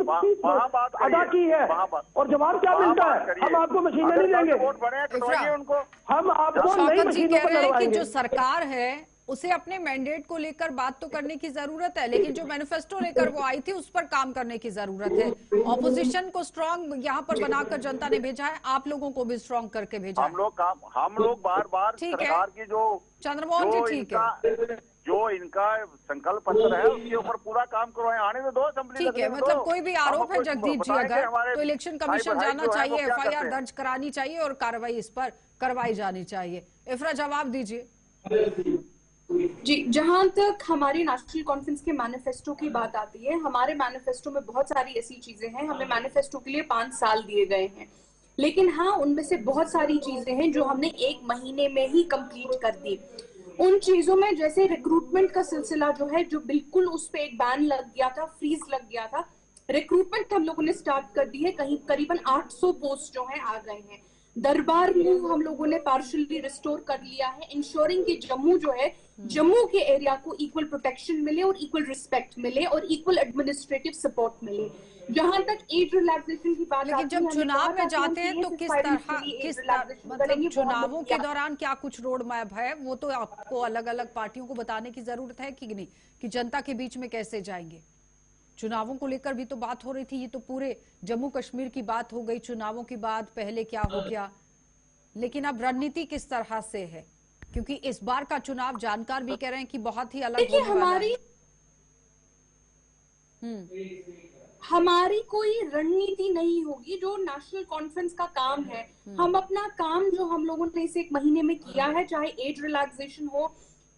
C: अदा की है, और जवाब क्या मिलता है? हम आपको मशीनें नहीं देंगे,
F: वोट बढ़े हैं कटवाइए उनको।
C: हम आपको नई
A: शौकत जी
C: मशीनों
A: कह
C: पर
A: रहे हैं कि
C: लड़वाएंगे।
A: जो सरकार है उसे अपने मैंडेट को लेकर बात तो करने की जरूरत है, लेकिन जो मैनिफेस्टो लेकर वो आई थी उस पर काम करने की जरूरत है। ऑपोजिशन को स्ट्रांग यहाँ पर बनाकर जनता ने भेजा है, आप लोगों को भी स्ट्रांग करके भेजा है।
F: हम लोग बार बार सरकार की जो
A: चंद्रमोहन जी ठीक है,
F: जो इनका संकल्प पत्र है उसके ऊपर पूरा काम करवाएं। आने में दो असेंबली,
A: ठीक है। मतलब कोई भी आरोप है जगदीश जी अगर, तो इलेक्शन कमीशन जाना चाहिए, FIR दर्ज करानी चाहिए और कार्रवाई इस पर करवाई जानी चाहिए। इफ्रा जवाब दीजिए।
E: जी, जहां तक हमारी नेशनल कॉन्फ्रेंस के मैनिफेस्टो की बात आती है, हमारे मैनिफेस्टो में बहुत सारी ऐसी चीजें हैं, हमें मैनिफेस्टो के लिए 5 साल दिए गए हैं, लेकिन हाँ उनमें से बहुत सारी चीजें हैं जो हमने 1 महीने में ही कंप्लीट कर दी। उन चीजों में जैसे रिक्रूटमेंट का सिलसिला जो है, जो बिल्कुल उस पे एक बैन लग गया था, फ्रीज लग गया था, रिक्रूटमेंट हम लोगों ने स्टार्ट कर दी है। कहीं करीबन 800 पोस्ट जो है आ गए हैं। दरबार मूव हम लोगों ने पार्शियली रिस्टोर कर लिया है, इंश्योरिंग कि जम्मू जो है, जम्मू के एरिया को इक्वल प्रोटेक्शन मिले और इक्वल रिस्पेक्ट मिले और इक्वल एडमिनिस्ट्रेटिव सपोर्ट मिले। जहां तक एज रिलैक्सेशन की बात,
A: लेकिन जब चुनाव में जाते हैं तो किस तरह मतलब चुनावों के दौरान क्या कुछ रोड मैप है, वो तो आपको अलग अलग पार्टियों को बताने की जरूरत है कि नहीं, कि जनता के बीच में कैसे जाएंगे। चुनावों को लेकर भी तो बात हो रही थी, ये तो पूरे जम्मू कश्मीर की बात हो गई चुनावों के बाद, पहले क्या हो गया, लेकिन अब रणनीति किस तरह से है, क्योंकि इस बार का चुनाव जानकार भी कह रहे हैं कि बहुत ही अलग होने वाला है।
E: हमारी कोई रणनीति नहीं होगी। जो नेशनल कॉन्फ्रेंस का काम है, हम अपना काम जो हम लोगों ने इस 1 महीने में किया है, चाहे एज रिलैक्सेशन हो,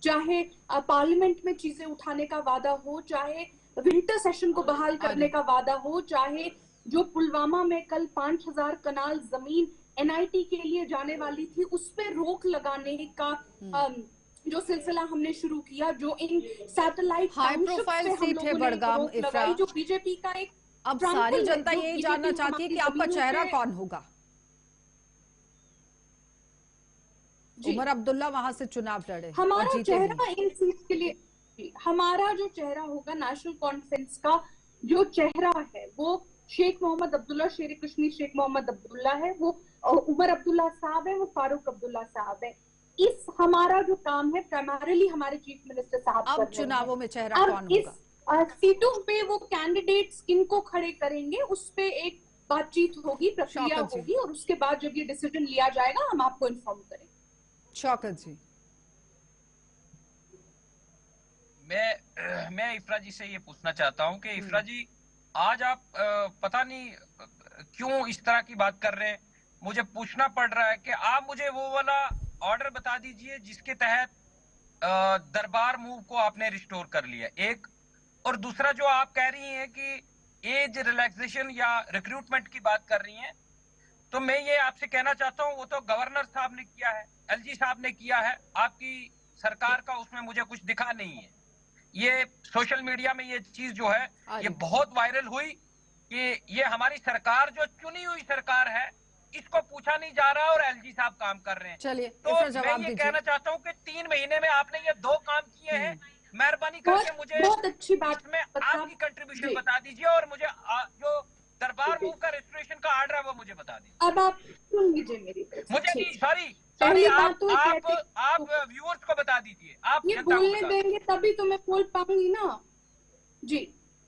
E: चाहे पार्लियामेंट में चीजें उठाने का वादा हो, चाहे विंटर सेशन को बहाल करने का वादा हो, चाहे जो पुलवामा में कल 5000 कनाल जमीन NIT के लिए जाने वाली थी उस पे रोक लगाने का जो सिलसिला हमने शुरू किया, जो इन सैटेलाइट
A: हाई प्रोफाइल सीट है बड़गाम इफ्रा,
E: जो बीजेपी का एक,
A: अब सारी जनता यही जानना चाहती है कि आपका चेहरा कौन होगा। उमर अब्दुल्ला वहां से चुनाव लड़े,
E: हमारा चेहरा इन सीट के लिए, हमारा जो चेहरा होगा नेशनल कॉन्फ्रेंस का जो चेहरा है वो शेख मोहम्मद अब्दुल्ला, शेर कश्मीर शेख मोहम्मद अब्दुल्ला है, वो उमर अब्दुल्ला साहब है, वो फारूक अब्दुल्ला साहब है। इस हमारा जो काम है प्राइमरीली हमारे चीफ मिनिस्टर साहब
A: अब चुनावों में चेहरा कौन होगा,
E: सीटों पे वो कैंडिडेट्स किनको खड़े करेंगे उस पे एक बातचीत होगी, प्रक्रिया होगी, और उसके बाद जब ये डिसीजन लिया जाएगा हम आपको इन्फॉर्म करेंगे।
A: शौकत जी,
D: मैं इफ्रा जी से ये पूछना चाहता हूं कि इफ्रा जी आज आप पता नहीं क्यों इस तरह की बात कर रहे हैं, मुझे पूछना पड़ रहा है कि आप मुझे वो वाला ऑर्डर बता दीजिए जिसके तहत दरबार मूव को आपने रिस्टोर कर लिया, एक, और दूसरा जो आप कह रही हैं कि एज रिलैक्सेशन या रिक्रूटमेंट की बात कर रही हैं, तो मैं ये आपसे कहना चाहता हूं वो तो गवर्नर साहब ने किया है, LG साहब ने किया है, आपकी सरकार का उसमें मुझे कुछ दिखा नहीं है। ये सोशल मीडिया में ये चीज जो है ये बहुत वायरल हुई कि ये हमारी सरकार जो चुनी हुई सरकार है इसको पूछा नहीं जा रहा और LG साहब काम कर रहे हैं।
A: चलिए
D: तो मैं ये कहना चाहता हूँ कि 3 महीने में आपने ये 2 काम किए हैं, मेहरबानी करके मुझे
E: बहुत अच्छी बात
D: में आपकी कंट्रीब्यूशन बता दीजिए और मुझे जो दरबार मूव का रेस्टोरेशन का ऑर्डर है वो मुझे बता दीजिए।
E: अब आप सुन लीजिए मेरी,
D: मुझे नहीं, सॉरी आप व्यूअर्स को बता दीजिए, आप
E: ये बोलने देंगे तभी तो मैं बोल पाऊंगी ना जी।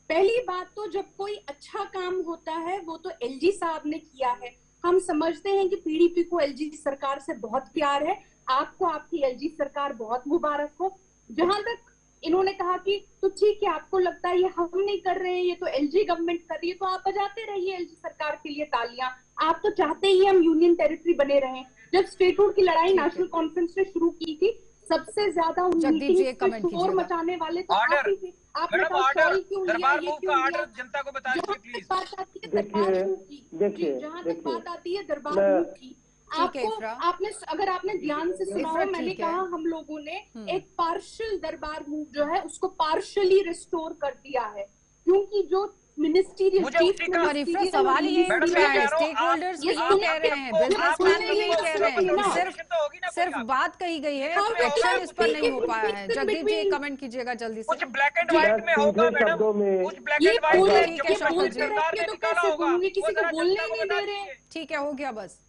E: पहली बात तो जब कोई अच्छा काम होता है वो तो LG साहब ने किया है, हम समझते हैं कि PDP को LG सरकार से बहुत प्यार है, आपको आपकी LG सरकार बहुत मुबारक हो। जहां तक इन्होंने कहा कि तो ठीक है आपको लगता है ये हम नहीं कर रहे हैं, ये तो LG गवर्नमेंट कर रही है, तो आप बजाते रहिए LG सरकार के लिए तालियां, आप तो चाहते ही हम यूनियन टेरिटरी बने रहें। जब स्टेटहुड की लड़ाई नेशनल कॉन्फ्रेंस ने शुरू की थी, सबसे ज्यादा उन
A: जगदीप जी,
E: मीटिंग्स
A: एक
E: पे
A: कमेंट
E: शोर
A: कीजिएगा।
E: मचाने वाले तो आप
D: ऑर्डर
E: ही थे। आपने
D: मैडम,
E: कहा
D: ऑर्डर
E: कॉल क्यों लिया,
D: दरबार
E: ये
D: मूव
E: क्यों
D: का
E: लिया।
D: ऑर्डर जनता को बता दीजिए
E: जहाँ
D: प्लीज।
E: तक बात आती है दरबार मूव की,
C: देखिए,
E: जी, जहाँ तक
C: देखिए,
E: बात आती है दरबार
C: मैं-
E: मूव की,
A: ठीक है,
E: आपको
A: इफ्रा।
E: आपने अगर आपने ध्यान से सुना हो,
A: इफ्रा,
E: मैंने
A: ठीक है।
E: कहा हम लोगों ने एक पार्शियल दरबार मूव जो है उसको पार्शियली रिस्टोर कर दिया है, क्योंकि जो मिनिस्ट्रियल
D: मुझे
E: चीफ
D: उसी का-
A: पर इफ्रा सवाल ये
D: मैडम,
A: उठ
D: मैं
A: रहा है,
D: कह रहा हूँ,
A: स्टेक होल्डर्स भी
E: ये
A: यही
E: सुनिए,
A: कह रहे हैं,
D: आपको-
A: बिजनेसमैन
D: आपको
A: भी यही कह रहे हैं कि
E: सुनिए,
A: सिर्फ बात कही गई है,
D: ये तो
A: एक्शन
D: होगा,
A: इस पर
E: ठीक
A: नहीं
E: है,
A: हो पाया है।
E: between-
A: जगदीप जी, एक कमेंट कीजिएगा जल्दी
D: कुछ
A: से।
D: ब्लैक एंड
C: मैं
D: व्हाइट में होगा
C: सीधे
D: मैडम,
C: शब्दों में
D: कुछ ब्लैक
E: ये
D: एंड व्हाइट
E: बोल-
D: में
A: ठीक
D: जो
A: है,
E: ये
A: शौकत
E: बोलते
A: जी।
D: सरकार
E: रहते
D: ने
E: तो
D: निकाला
E: कैसे
D: होगा
E: कहूंगी,
D: वो
E: किसी को
D: जरा
E: बोलने
D: जनता को
E: नहीं
D: बता
E: दे रहे।
D: दीजिए।
A: ठीक है, हो गया बस।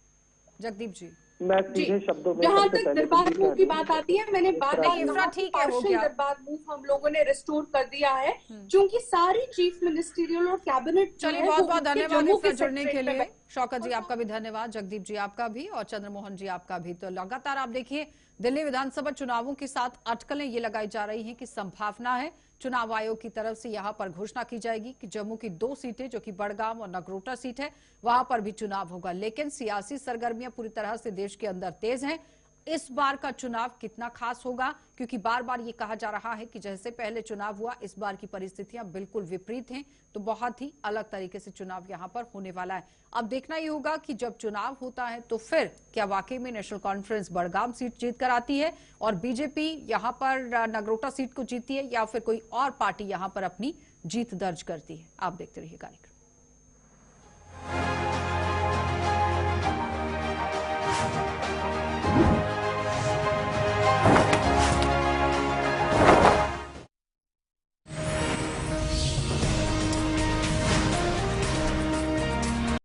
A: जगदीप जी,
C: मैं
E: जी,
C: सीधे शब्दों में
E: जहाँ
C: सबसे
E: तक
C: पहले
E: दरबार
C: तो
E: मूव की
C: ये
E: बात आती है, मैंने बार बार
A: इफ्रा,
E: कहा कि
A: ठीक है, हो
E: पार्शियल
A: गया।
E: दरबार मूव हम लोगों ने रिस्टोर कर दिया है, क्योंकि सारी चीफ मिनिस्ट्रियल और कैबिनेट
A: चलिए, बहुत बहुत धन्यवाद इफ्रा जुड़ने के लिए। शौकत जी आपका भी धन्यवाद, जगदीप जी आपका भी, और चंद्रमोहन जी आपका भी। तो लगातार आप देखिए, दिल्ली विधानसभा चुनावों के साथ अटकलें ये लगाई जा रही हैं कि संभावना है चुनाव आयोग की तरफ से यहां पर घोषणा की जाएगी कि जम्मू की 2 सीटें, जो कि बड़गाम और नगरोटा सीट है, वहां पर भी चुनाव होगा। लेकिन सियासी सरगर्मियां पूरी तरह से देश के अंदर तेज हैं। इस बार का चुनाव कितना खास होगा, क्योंकि बार बार ये कहा जा रहा है कि जैसे पहले चुनाव हुआ, इस बार की परिस्थितियां बिल्कुल विपरीत हैं, तो बहुत ही अलग तरीके से चुनाव यहां पर होने वाला है। अब देखना ये होगा कि जब चुनाव होता है तो फिर क्या वाकई में नेशनल कॉन्फ्रेंस बड़गाम सीट जीत कर आती है और बीजेपी यहां पर नगरोटा सीट को जीतती है, या फिर कोई और पार्टी यहां पर अपनी जीत दर्ज करती है। आप देखते रहिए कार्यक्रम।